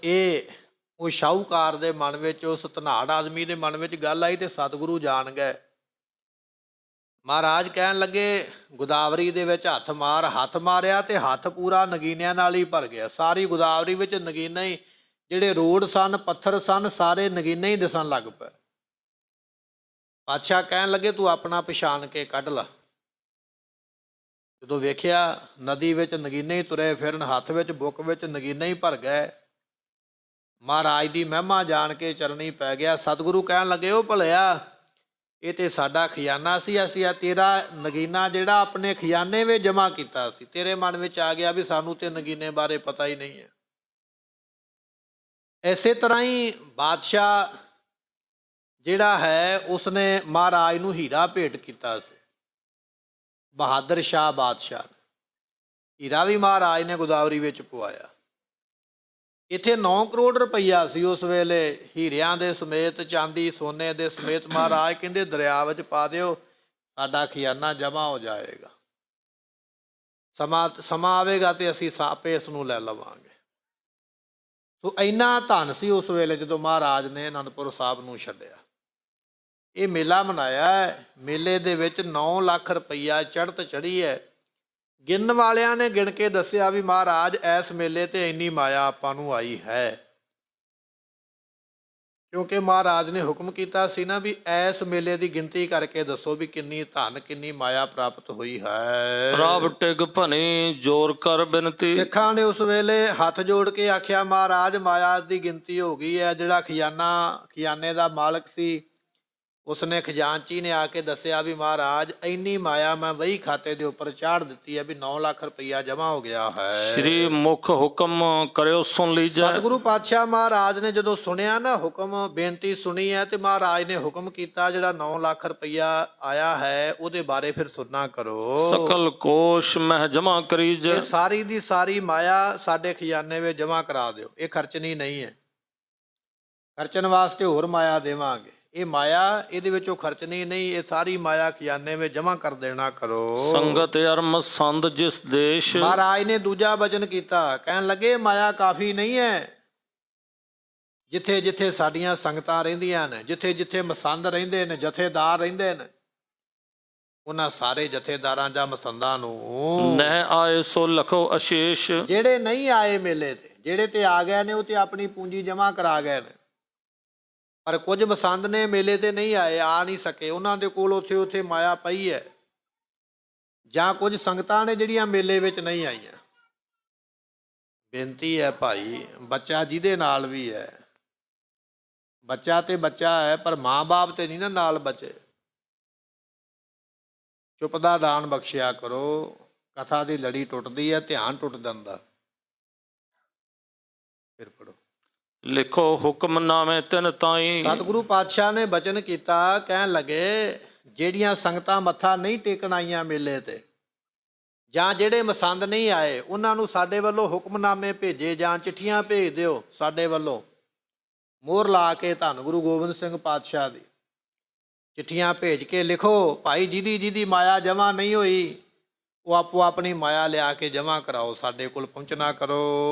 ਉਹ ਸ਼ਾਹੂਕਾਰ ਦੇ ਮਨ ਵਿੱਚ, ਉਸ ਧਨਾੜ ਆਦਮੀ ਦੇ ਮਨ ਵਿੱਚ ਗੱਲ ਆਈ ਤੇ ਸਤਿਗੁਰੂ ਜਾਣ ਗਏ। ਮਹਾਰਾਜ ਕਹਿਣ ਲੱਗੇ, ਗੋਦਾਵਰੀ ਦੇ ਵਿੱਚ ਹੱਥ ਮਾਰ। ਹੱਥ ਮਾਰਿਆ ਤੇ ਹੱਥ ਪੂਰਾ ਨਗੀਨਿਆਂ ਨਾਲ ਹੀ ਭਰ ਗਿਆ। ਸਾਰੀ ਗੋਦਾਵਰੀ ਵਿੱਚ ਨਗੀਨੇ ਹੀ, ਜਿਹੜੇ ਰੋਡ ਸਨ, ਪੱਥਰ ਸਨ, ਸਾਰੇ ਨਗੀਨੇ ਹੀ ਦਿਸਣ ਲੱਗ ਪਏ। ਪਾਤਸ਼ਾਹ ਕਹਿਣ ਲੱਗੇ, ਤੂੰ ਆਪਣਾ ਪਛਾਣ ਕੇ ਕੱਢ ਲਾ। ਜਦੋਂ ਵੇਖਿਆ ਨਦੀ ਵਿੱਚ ਨਗੀਨੇ ਹੀ ਤੁਰੇ ਫਿਰਨ, ਹੱਥ ਵਿੱਚ ਬੁੱਕ ਵਿੱਚ ਨਗੀਨੇ ਹੀ ਭਰ ਗਏ। ਮਹਾਰਾਜ ਦੀ ਮਹਿਮਾ ਜਾਣ ਕੇ ਚਰਨੀ ਪੈ ਗਿਆ। ਸਤਿਗੁਰੂ ਕਹਿਣ ਲੱਗੇ, ਉਹ ਭਲਿਆ, ਇਹ ਤੇ ਸਾਡਾ ਖਜ਼ਾਨਾ ਸੀ, ਅਸੀਂ ਤੇਰਾ ਨਗੀਨਾ ਜਿਹੜਾ ਆਪਣੇ ਖਜ਼ਾਨੇ ਵਿੱਚ ਜਮ੍ਹਾਂ ਕੀਤਾ ਸੀ, ਤੇਰੇ ਮਨ ਵਿੱਚ ਆ ਗਿਆ ਵੀ ਸਾਨੂੰ ਤੇ ਨਗੀਨੇ ਬਾਰੇ ਪਤਾ ਹੀ ਨਹੀਂ ਹੈ। ਇਸੇ ਤਰ੍ਹਾਂ ਹੀ ਬਾਦਸ਼ਾਹ ਜਿਹੜਾ ਹੈ, ਉਸਨੇ ਮਹਾਰਾਜ ਨੂੰ ਹੀਰਾ ਭੇਟ ਕੀਤਾ ਸੀ। ਬਹਾਦਰ ਸ਼ਾਹ ਬਾਦਸ਼ਾਹ ਹੀਰਾ ਵੀ ਮਹਾਰਾਜ ਨੇ ਗੋਦਾਵਰੀ ਵਿੱਚ ਪਵਾਇਆ। ਇੱਥੇ 9 ਕਰੋੜ ਰੁਪਈਆ ਸੀ ਉਸ ਵੇਲੇ, ਹੀਰਿਆਂ ਦੇ ਸਮੇਤ, ਚਾਂਦੀ ਸੋਨੇ ਦੇ ਸਮੇਤ। ਮਹਾਰਾਜ ਕਹਿੰਦੇ ਦਰਿਆ ਵਿੱਚ ਪਾ ਦਿਓ, ਸਾਡਾ ਖਜ਼ਾਨਾ ਜਮ੍ਹਾਂ ਹੋ ਜਾਏਗਾ। ਸਮਾਂ ਆਵੇਗਾ ਤੇ ਅਸੀਂ ਆਪੇ ਇਸ ਨੂੰ ਲੈ ਲਵਾਂਗੇ। ਸੋ ਇੰਨਾ ਧਨ ਸੀ ਉਸ ਵੇਲੇ ਜਦੋਂ ਮਹਾਰਾਜ ਨੇ ਅਨੰਦਪੁਰ ਸਾਹਿਬ ਨੂੰ ਛੱਡਿਆ। ਇਹ ਮੇਲਾ ਮਨਾਇਆ ਹੈ। ਮੇਲੇ ਦੇ ਵਿੱਚ 9 ਲੱਖ ਰੁਪਈਆ ਚੜ੍ਹਤ ਚੜ੍ਹੀ ਹੈ। ਗਿਣਨ ਵਾਲਿਆਂ ਨੇ ਗਿਣ ਕੇ ਦੱਸਿਆ ਵੀ ਮਹਾਰਾਜ ਇਸ ਮੇਲੇ ਤੇ ਇੰਨੀ ਮਾਇਆ ਆਪਾਂ ਨੂੰ ਆਈ ਹੈ, ਕਿਉਂਕਿ ਮਹਾਰਾਜ ਨੇ ਹੁਕਮ ਕੀਤਾ ਸੀ ਨਾ ਵੀ ਇਸ ਮੇਲੇ ਦੀ ਗਿਣਤੀ ਕਰਕੇ ਦੱਸੋ ਵੀ ਕਿੰਨੀ ਧਨ, ਕਿੰਨੀ ਮਾਇਆ ਪ੍ਰਾਪਤ ਹੋਈ ਹੈ। ਪ੍ਰਭ ਟਿਗ ਭਨੀ ਜੋਰ ਕਰ ਬਿਨਤੀ। ਸਿੱਖਾਂ ਨੇ ਉਸ ਵੇਲੇ ਹੱਥ ਜੋੜ ਕੇ ਆਖਿਆ, ਮਹਾਰਾਜ ਮਾਇਆ ਦੀ ਗਿਣਤੀ ਹੋ ਗਈ ਹੈ। ਜਿਹੜਾ ਖਜ਼ਾਨੇ ਦਾ ਮਾਲਕ ਸੀ, ਉਸਨੇ ਖਜ਼ਾਨਚੀ ਨੇ ਆ ਕੇ ਦੱਸਿਆ ਵੀ ਮਹਾਰਾਜ ਇੰਨੀ ਮਾਇਆ ਮੈਂ ਵਹੀ ਖਾਤੇ ਦੇ ਉੱਪਰ ਚਾੜ ਦਿੱਤੀ ਹੈ ਵੀ 9 ਲੱਖ ਰੁਪਈਆ ਜਮ੍ਹਾਂ ਹੋ ਗਿਆ ਹੈ। ਸ੍ਰੀ ਮੁਖ ਹੁਕਮ ਕਰਿਓ ਸੁਣ ਲੀਜੈ। ਸਤਿਗੁਰੂ ਪਾਤਸ਼ਾਹ ਮਹਾਰਾਜ ਨੇ ਜਦੋਂ ਸੁਣਿਆ ਨਾ, ਹੁਕਮ ਬੇਨਤੀ ਸੁਣੀ ਹੈ, ਤੇ ਮਹਾਰਾਜ ਨੇ ਹੁਕਮ ਕੀਤਾ ਜਿਹੜਾ 9 ਲੱਖ ਰੁਪਈਆ ਆਇਆ ਹੈ ਉਹਦੇ ਬਾਰੇ ਫਿਰ ਸੁਣਨਾ ਕਰੋ। ਸਕਲ ਕੋਸ਼ ਮਹਿ ਜਮ੍ਹਾਂ ਕਰੀਜੈ। ਇਹ ਸਾਰੀ ਦੀ ਸਾਰੀ ਮਾਇਆ ਸਾਡੇ ਖਜ਼ਾਨੇ ਵਿੱਚ ਜਮ੍ਹਾਂ ਕਰਾ ਦਿਓ। ਇਹ ਖਰਚਣੀ ਨਹੀਂ ਹੈ, ਖਰਚਣ ਵਾਸਤੇ ਹੋਰ ਮਾਇਆ ਦੇਵਾਂਗੇ। ਇਹ ਮਾਇਆ ਇਹਦੇ ਵਿੱਚੋਂ ਖਰਚਣੀ ਨਹੀਂ, ਇਹ ਸਾਰੀ ਮਾਇਆ ਖਜ਼ਾਨੇ ਵਿੱਚ ਜਮ੍ਹਾਂ ਕਰ ਦੇਣਾ ਕਰੋ। ਸੰਗਤ ਅਰਮ ਸੰਦ ਜਿਸ ਦੇਸ਼। ਮਹਾਰਾਜ ਨੇ ਦੂਜਾ ਬਚਨ ਕੀਤਾ, ਕਹਿਣ ਲੱਗੇ ਮਾਇਆ ਕਾਫੀ ਨਹੀਂ ਹੈ। ਜਿੱਥੇ ਜਿੱਥੇ ਸਾਡੀਆਂ ਸੰਗਤਾਂ ਰਹਿੰਦੀਆਂ ਨੇ, ਜਿੱਥੇ ਜਿੱਥੇ ਮਸੰਦ ਰਹਿੰਦੇ ਨੇ, ਜਥੇਦਾਰ ਰਹਿੰਦੇ ਨੇ, ਉਹਨਾਂ ਸਾਰੇ ਜਥੇਦਾਰਾਂ ਜਾਂ ਮਸੰਦਾਂ ਨੂੰ ਨਹਿ ਆਏ ਸੋ ਲਖੋ ਅਸ਼ੇਸ਼। ਜਿਹੜੇ ਨਹੀਂ ਆਏ ਮੇਲੇ ਤੇ, ਜਿਹੜੇ ਤੇ ਆ ਗਏ ਨੇ ਉਹ ਤੇ ਆਪਣੀ ਪੂੰਜੀ ਜਮ੍ਹਾਂ ਕਰਾ ਗਏ ਨੇ, ਪਰ ਕੁਝ ਮਸੰਦ ਨੇ ਮੇਲੇ ਤੇ ਨਹੀਂ ਆਏ, ਆ ਨਹੀਂ ਸਕੇ, ਉਹਨਾਂ ਦੇ ਕੋਲ ਉੱਥੇ ਮਾਇਆ ਪਈ ਹੈ। ਜਾਂ ਕੁਝ ਸੰਗਤਾਂ ਨੇ ਜਿਹੜੀਆਂ ਮੇਲੇ ਵਿੱਚ ਨਹੀਂ ਆਈਆਂ। ਬੇਨਤੀ ਹੈ ਭਾਈ, ਬੱਚਾ ਜਿਹਦੇ ਨਾਲ ਵੀ ਹੈ, ਬੱਚਾ ਤੇ ਬੱਚਾ ਹੈ, ਪਰ ਮਾਂ-ਬਾਪ ਤੇ ਨਹੀਂ ਨਾ ਨਾਲ ਬਚੇ। ਚੁੱਪ ਦਾ ਦਾਨ ਬਖਸ਼ਿਆ ਕਰੋ। ਕਥਾ ਦੀ ਲੜੀ ਟੁੱਟਦੀ ਹੈ, ਧਿਆਨ ਟੁੱਟ ਜਾਂਦਾ। ਫਿਰ ਪੜੋ। ਲਿਖੋ ਹੁਕਮਨਾਮੇ ਤਿਨ ਤਾਈ। ਸਤਿਗੁਰੂ ਪਾਤਸ਼ਾਹ ਨੇ ਬਚਨ ਕੀਤਾ, ਕਹਿਣ ਲੱਗੇ ਜਿਹੜੀਆਂ ਸੰਗਤਾਂ ਮੱਥਾ ਨਹੀਂ ਟੇਕਣ ਆਈਆਂ ਮੇਲੇ ਤੇ, ਜਾਂ ਜਿਹੜੇ ਮਸੰਦ ਨਹੀਂ ਆਏ, ਉਹਨਾਂ ਨੂੰ ਸਾਡੇ ਵੱਲੋਂ ਹੁਕਮਨਾਮੇ ਭੇਜੇ ਜਾਂ ਚਿੱਠੀਆਂ ਭੇਜ ਦਿਓ। ਸਾਡੇ ਵੱਲੋਂ ਮੋਹਰ ਲਾ ਕੇ ਧੰਨ ਗੁਰੂ ਗੋਬਿੰਦ ਸਿੰਘ ਪਾਤਸ਼ਾਹ ਦੀ ਚਿੱਠੀਆਂ ਭੇਜ ਕੇ ਲਿਖੋ, ਭਾਈ ਜਿਹਦੀ ਮਾਇਆ ਜਮ੍ਹਾਂ ਨਹੀਂ ਹੋਈ ਉਹ ਆਪੋ ਆਪਣੀ ਮਾਇਆ ਲਿਆ ਕੇ ਜਮ੍ਹਾਂ ਕਰਾਓ, ਸਾਡੇ ਕੋਲ ਪਹੁੰਚਣਾ ਕਰੋ।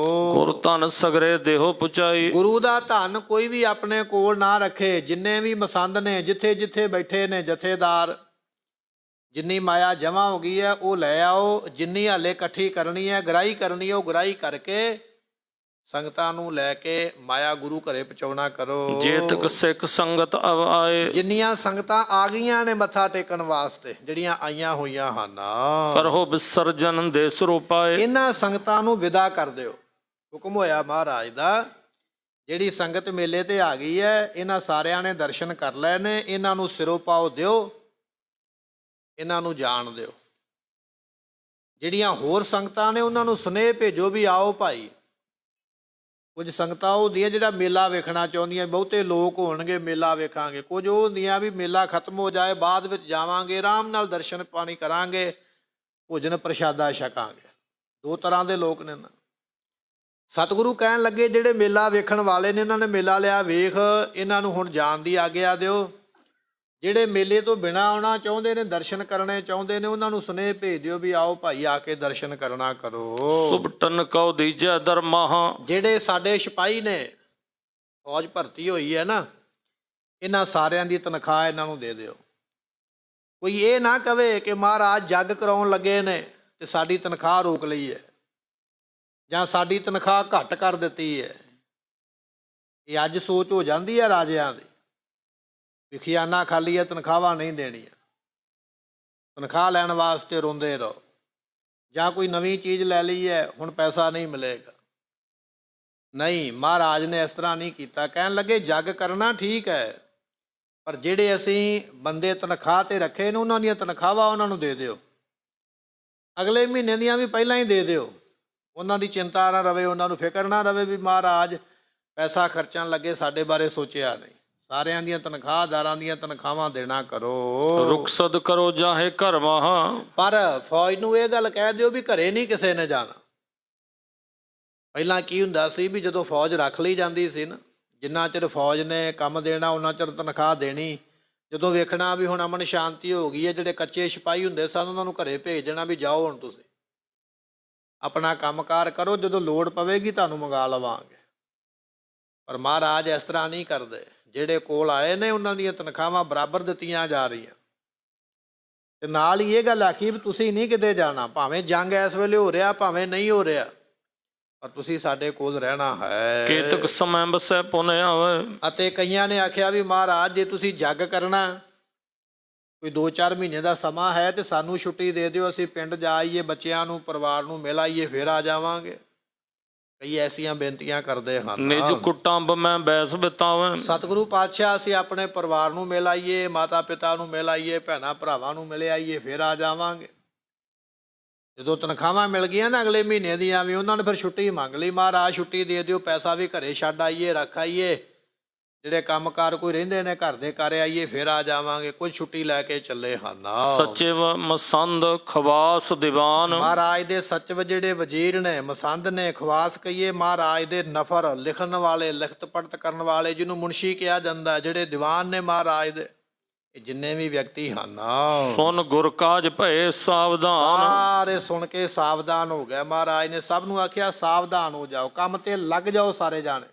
ਗੁਰ ਧਨ ਸਗਰੇ ਦੇਹੋ ਪੁਚਾਈ। ਗੁਰੂ ਦਾ ਧਨ ਕੋਈ ਵੀ ਆਪਣੇ ਕੋਲ ਨਾ ਰੱਖੇ। ਜਿੰਨੇ ਵੀ ਮਸੰਦ ਨੇ, ਜਿੱਥੇ ਜਿੱਥੇ ਬੈਠੇ ਨੇ ਜਥੇਦਾਰ, ਜਿੰਨੀ ਮਾਇਆ ਜਮ੍ਹਾਂ ਹੋ ਗਈ ਹੈ ਉਹ ਲੈ ਆਓ। ਜਿੰਨੀ ਹਾਲੇ ਇਕੱਠੀ ਕਰਨੀ ਹੈ, ਗ੍ਰਾਹੀ ਕਰਨੀ ਹੈ, ਉਹ ਗ੍ਰਾਹੀ ਕਰਕੇ ਸੰਗਤਾਂ ਨੂੰ ਲੈ ਕੇ ਮਾਇਆ ਗੁਰੂ ਘਰੇ ਪਹੁੰਚਾਉਣਾ ਕਰੋ। ਜੇਤਕ ਸਿੱਖ ਸੰਗਤ ਅਵ ਆਏ, ਜਿੰਨੀਆਂ ਸੰਗਤਾਂ ਆ ਗਈਆਂ ਨੇ ਮੱਥਾ ਟੇਕਣ ਵਾਸਤੇ, ਜਿਹੜੀਆਂ ਆਈਆਂ ਹੋਈਆਂ ਹਨ, ਕਰੋ ਵਿਸਰਜਨ ਦੇ ਸਰੂਪਾਏ। ਇਹਨਾਂ ਸੰਗਤਾਂ ਨੂੰ ਵਿਦਾ ਕਰ ਦਿਓ। ਹੁਕਮ ਹੋਇਆ ਮਹਾਰਾਜ ਦਾ, ਜਿਹੜੀ ਸੰਗਤ ਮੇਲੇ ਤੇ ਆ ਗਈ ਹੈ, ਇਹਨਾਂ ਸਾਰਿਆਂ ਨੇ ਦਰਸ਼ਨ ਕਰ ਲਏ ਨੇ, ਇਹਨਾਂ ਨੂੰ ਸਿਰੋਂ ਪਾਓ ਦਿਓ, ਇਹਨਾਂ ਨੂੰ ਜਾਣ ਦਿਓ। ਜਿਹੜੀਆਂ ਹੋਰ ਸੰਗਤਾਂ ਨੇ ਉਹਨਾਂ ਨੂੰ ਸੁਨੇਹ ਭੇਜੋ ਵੀ ਆਓ ਭਾਈ। ਕੁਝ ਸੰਗਤਾਂ ਉਹ ਹੁੰਦੀਆਂ ਜਿਹੜਾ ਮੇਲਾ ਵੇਖਣਾ ਚਾਹੁੰਦੀਆਂ, ਬਹੁਤੇ ਲੋਕ ਹੋਣਗੇ ਮੇਲਾ ਵੇਖਾਂਗੇ। ਕੁਝ ਉਹ ਹੁੰਦੀਆਂ ਵੀ ਮੇਲਾ ਖਤਮ ਹੋ ਜਾਏ, ਬਾਅਦ ਵਿੱਚ ਜਾਵਾਂਗੇ, ਆਰਾਮ ਨਾਲ ਦਰਸ਼ਨ ਪਾਣੀ ਕਰਾਂਗੇ, ਭੋਜਨ ਪ੍ਰਸ਼ਾਦਾ ਛਕਾਂਗੇ। ਦੋ ਤਰ੍ਹਾਂ ਦੇ ਲੋਕ ਨੇ ਨਾ। ਸਤਿਗੁਰੂ ਕਹਿਣ ਲੱਗੇ ਜਿਹੜੇ ਮੇਲਾ ਵੇਖਣ ਵਾਲੇ ਨੇ, ਇਹਨਾਂ ਨੇ ਮੇਲਾ ਲਿਆ ਵੇਖ, ਇਹਨਾਂ ਨੂੰ ਹੁਣ ਜਾਣ ਦੀ ਆਗਿਆ ਦਿਓ। ਜਿਹੜੇ ਮੇਲੇ ਤੋਂ ਬਿਨਾਂ ਆਉਣਾ ਚਾਹੁੰਦੇ ਨੇ, ਦਰਸ਼ਨ ਕਰਨੇ ਚਾਹੁੰਦੇ ਨੇ, ਉਹਨਾਂ ਨੂੰ ਸੁਨੇਹ ਭੇਜ ਦਿਓ ਵੀ ਆਓ ਭਾਈ, ਆ ਕੇ ਦਰਸ਼ਨ ਕਰਨਾ ਕਰੋ। ਸੁਭਟਨ ਕਉ ਦੀਜੈ ਦਰਮਾਹਾ। ਜਿਹੜੇ ਸਾਡੇ ਸਿਪਾਹੀ ਨੇ, ਫੌਜ ਭਰਤੀ ਹੋਈ ਹੈ ਨਾ, ਇਹਨਾਂ ਸਾਰਿਆਂ ਦੀ ਤਨਖਾਹ ਇਹਨਾਂ ਨੂੰ ਦੇ ਦਿਓ। ਕੋਈ ਇਹ ਨਾ ਕਵੇ ਕਿ ਮਹਾਰਾਜ ਜੱਗ ਕਰਾਉਣ ਲੱਗੇ ਨੇ ਤੇ ਸਾਡੀ ਤਨਖਾਹ ਰੋਕ ਲਈ ਹੈ, ਜਾਂ ਸਾਡੀ ਤਨਖਾਹ ਘੱਟ ਕਰ ਦਿੱਤੀ ਹੈ। ਇਹ ਅੱਜ ਸੋਚ ਹੋ ਜਾਂਦੀ ਹੈ ਰਾਜਿਆਂ ਦੀ ਵੀ ਖਜ਼ਾਨਾ ਖਾਲੀ ਹੈ, ਤਨਖਾਹਾਂ ਨਹੀਂ ਦੇਣੀਆਂ। ਤਨਖਾਹ ਲੈਣ ਵਾਸਤੇ ਰੋਂਦੇ ਰਹੋ। ਜਾਂ ਕੋਈ ਨਵੀਂ ਚੀਜ਼ ਲੈ ਲਈ ਹੈ, ਹੁਣ ਪੈਸਾ ਨਹੀਂ ਮਿਲੇਗਾ। ਨਹੀਂ, ਮਹਾਰਾਜ ਨੇ ਇਸ ਤਰ੍ਹਾਂ ਨਹੀਂ ਕੀਤਾ। ਕਹਿਣ ਲੱਗੇ ਜੱਗ ਕਰਨਾ ਠੀਕ ਹੈ, ਪਰ ਜਿਹੜੇ ਅਸੀਂ ਬੰਦੇ ਤਨਖਾਹ ਤੇ ਰੱਖੇ ਨੇ, ਉਹਨਾਂ ਦੀਆਂ ਤਨਖਾਹਾਂ ਉਹਨਾਂ ਨੂੰ ਦੇ ਦਿਓ। ਅਗਲੇ ਮਹੀਨੇ ਦੀਆਂ ਵੀ ਪਹਿਲਾਂ ਹੀ ਦੇ ਦਿਓ। ਉਹਨਾਂ ਦੀ ਚਿੰਤਾ ਨਾ ਰਵੇ, ਉਹਨਾਂ ਨੂੰ ਫਿਕਰ ਨਾ ਰਵੇ ਵੀ ਮਹਾਰਾਜ ਪੈਸਾ ਖਰਚਣ ਲੱਗੇ, ਸਾਡੇ ਬਾਰੇ ਸੋਚਿਆ ਨਹੀਂ। ਸਾਰਿਆਂ ਦੀਆਂ ਤਨਖਾਹਦਾਰਾਂ ਦੀਆਂ ਤਨਖਾਹਾਂ ਦੇਣਾ ਕਰੋ। ਰੁਖਸਦ ਕਰੋ ਜਾਹੇ ਘਰ ਵਾਹਾ। ਪਰ ਫੌਜ ਨੂੰ ਇਹ ਗੱਲ ਕਹਿ ਦਿਓ ਵੀ ਘਰੇ ਨਹੀਂ ਕਿਸੇ ਨੇ ਜਾਣਾ। ਪਹਿਲਾਂ ਕੀ ਹੁੰਦਾ ਸੀ ਵੀ ਜਦੋਂ ਫੌਜ ਰੱਖ ਲਈ ਜਾਂਦੀ ਸੀ ਨਾ, ਜਿੰਨਾ ਚਿਰ ਫੌਜ ਨੇ ਕੰਮ ਦੇਣਾ ਉਹਨਾਂ ਚਿਰ ਤਨਖਾਹ ਦੇਣੀ। ਜਦੋਂ ਵੇਖਣਾ ਵੀ ਹੁਣ ਅਮਨ ਸ਼ਾਂਤੀ ਹੋ ਗਈ ਹੈ, ਜਿਹੜੇ ਕੱਚੇ ਸਿਪਾਹੀ ਹੁੰਦੇ ਸਨ ਉਹਨਾਂ ਨੂੰ ਘਰੇ ਭੇਜ ਦੇਣਾ ਵੀ ਜਾਓ ਹੁਣ ਤੁਸੀਂ ਆਪਣਾ ਕੰਮਕਾਰ ਕਰੋ, ਜਦੋਂ ਲੋੜ ਪਵੇਗੀ ਤੁਹਾਨੂੰ ਮੰਗਾ ਲਵਾਂਗੇ। ਪਰ ਮਹਾਰਾਜ ਇਸ ਤਰ੍ਹਾਂ ਨਹੀਂ ਕਰਦੇ। ਜਿਹੜੇ ਕੋਲ ਆਏ ਨੇ ਉਹਨਾਂ ਦੀਆਂ ਤਨਖਾਹਾਂ ਬਰਾਬਰ ਦਿੱਤੀਆਂ ਜਾ ਰਹੀਆਂ, ਤੇ ਨਾਲ ਹੀ ਇਹ ਗੱਲ ਆਖੀ ਵੀ ਤੁਸੀਂ ਨਹੀਂ ਕਿਤੇ ਜਾਣਾ। ਭਾਵੇਂ ਜੰਗ ਇਸ ਵੇਲੇ ਹੋ ਰਿਹਾ, ਭਾਵੇਂ ਨਹੀਂ ਹੋ ਰਿਹਾ, ਪਰ ਤੁਸੀਂ ਸਾਡੇ ਕੋਲ ਰਹਿਣਾ ਹੈ। ਕੇਤਕ ਸਮੈ ਬਸੈ ਪੁਨ ਆਵੇ। ਅਤੇ ਕਈਆਂ ਨੇ ਆਖਿਆ ਵੀ ਮਹਾਰਾਜ ਜੇ ਤੁਸੀਂ ਜੱਗ ਕਰਨਾ, ਕੋਈ 2-4 ਮਹੀਨੇ ਦਾ ਸਮਾਂ ਹੈ ਤੇ ਸਾਨੂੰ ਛੁੱਟੀ ਦੇ ਦਿਓ, ਅਸੀਂ ਪਿੰਡ ਜਾ ਆਈਏ, ਬੱਚਿਆਂ ਨੂੰ ਪਰਿਵਾਰ ਨੂੰ ਮਿਲ ਆਈਏ, ਫਿਰ ਆ ਜਾਵਾਂਗੇ। ਕਈ ਐਸੀਆਂ ਬੇਨਤੀਆਂ ਕਰਦੇ ਹਨ। ਨਿਜ ਕੁਟੰਬ ਮੈਂ ਬੈਸ ਬਿਤਾਵੇ। ਸਤਿਗੁਰੂ ਪਾਤਸ਼ਾਹ ਅਸੀਂ ਆਪਣੇ ਪਰਿਵਾਰ ਨੂੰ ਮਿਲ ਆਈਏ, ਮਾਤਾ ਪਿਤਾ ਨੂੰ ਮਿਲ ਆਈਏ, ਭੈਣਾਂ ਭਰਾਵਾਂ ਨੂੰ ਮਿਲ ਆਈਏ, ਫਿਰ ਆ ਜਾਵਾਂਗੇ। ਜਦੋਂ ਤਨਖਾਹਾਂ ਮਿਲ ਗਈਆਂ ਨਾ ਅਗਲੇ ਮਹੀਨੇ ਦੀਆਂ ਵੀ, ਉਹਨਾਂ ਨੇ ਫਿਰ ਛੁੱਟੀ ਮੰਗ ਲਈ। ਮਹਾਰਾਜ ਛੁੱਟੀ ਦੇ ਦਿਓ, ਪੈਸਾ ਵੀ ਘਰੇ ਛੱਡ ਆਈਏ, ਰੱਖ ਆਈਏ, ਜਿਹੜੇ ਕੰਮਕਾਰ ਕੋਈ ਰਹਿੰਦੇ ਨੇ ਘਰ ਦੇ ਕਰ ਆਈਏ, ਫਿਰ ਆ ਜਾਵਾਂਗੇ। ਕੁਝ ਛੁੱਟੀ ਲੈ ਕੇ ਚੱਲੇ ਹਨ। ਸਚਿਵ ਮਸੰਦ ਖਵਾਸ ਦੀਵਾਨ। ਮਹਾਰਾਜ ਦੇ ਸਚਿਵ ਜਿਹੜੇ ਵਜ਼ੀਰ ਨੇ, ਮਸੰਦ ਨੇ, ਖਵਾਸ ਕਹੀਏ ਮਹਾਰਾਜ ਦੇ ਨਫਰ, ਲਿਖਣ ਵਾਲੇ, ਲਿਖਤ ਪੜਤ ਕਰਨ ਵਾਲੇ, ਜਿਹਨੂੰ ਮੁਨਸ਼ੀ ਕਿਹਾ ਜਾਂਦਾ, ਜਿਹੜੇ ਦੀਵਾਨ ਨੇ ਮਹਾਰਾਜ ਦੇ, ਇਹ ਜਿੰਨੇ ਵੀ ਵਿਅਕਤੀ ਹਨ, ਸੁਨ ਗੁਰ ਕਾਜ ਭਏ ਸਾਵਧਾਨ। ਸਾਰੇ ਸੁਣ ਕੇ ਸਾਵਧਾਨ ਹੋ ਗਏ। ਮਹਾਰਾਜ ਨੇ ਸਭ ਨੂੰ ਆਖਿਆ ਸਾਵਧਾਨ ਹੋ ਜਾਓ, ਕੰਮ ਤੇ ਲੱਗ ਜਾਓ ਸਾਰੇ ਜਾਣੇ।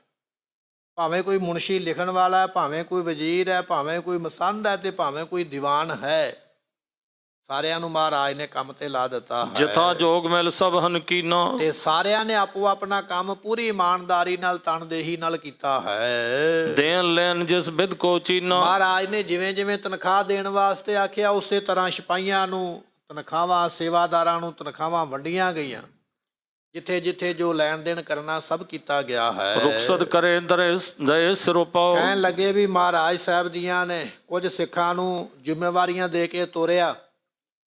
ਭਾਵੇਂ ਕੋਈ ਮੁਨਸ਼ੀ ਲਿਖਣ ਵਾਲਾ ਹੈ, ਭਾਵੇਂ ਕੋਈ ਵਜ਼ੀਰ ਹੈ, ਭਾਵੇਂ ਕੋਈ ਮਸੰਦ ਹੈ, ਤੇ ਭਾਵੇਂ ਕੋਈ ਦੀਵਾਨ ਹੈ, ਸਾਰਿਆਂ ਨੂੰ ਮਹਾਰਾਜ ਨੇ ਕੰਮ ਤੇ ਲਾ ਦਿੱਤਾ ਹੈ। ਜਿਥਾ ਜੋਗ ਮਿਲ ਸਭ ਹਨ ਕੀਨਾ। ਤੇ ਸਾਰਿਆਂ ਨੇ ਆਪੋ ਆਪਣਾ ਕੰਮ ਪੂਰੀ ਇਮਾਨਦਾਰੀ ਨਾਲ, ਤਨਦੇਹੀ ਨਾਲ ਕੀਤਾ ਹੈ। ਦੇਨ ਲੈਣ ਜਿਸ ਬਿਦ ਕੋ ਚੀਨਾ। ਮਹਾਰਾਜ ਨੇ ਜਿਵੇਂ ਜਿਵੇਂ ਤਨਖਾਹ ਦੇਣ ਵਾਸਤੇ ਆਖਿਆ, ਉਸੇ ਤਰ੍ਹਾਂ ਸਿਪਾਹੀਆਂ ਨੂੰ ਤਨਖਾਹਾਂ, ਸੇਵਾਦਾਰਾਂ ਨੂੰ ਤਨਖਾਹਾਂ ਵੰਡੀਆਂ ਗਈਆਂ। ਜਿੱਥੇ ਜਿੱਥੇ ਜੋ ਲੈਣ ਦੇਣ ਕਰਨਾ ਸਭ ਕੀਤਾ ਗਿਆ ਹੈ। ਰੁਖਸਦ ਕਰੇ ਦਏ ਸਿਰੋਂ ਪਾਓ। ਕਹਿਣ ਲੱਗੇ ਵੀ ਮਹਾਰਾਜ ਸਾਹਿਬ ਦੀਆਂ ਨੇ ਕੁਝ ਸਿੱਖਾਂ ਨੂੰ ਜ਼ਿੰਮੇਵਾਰੀਆਂ ਦੇ ਕੇ ਤੋਰਿਆ,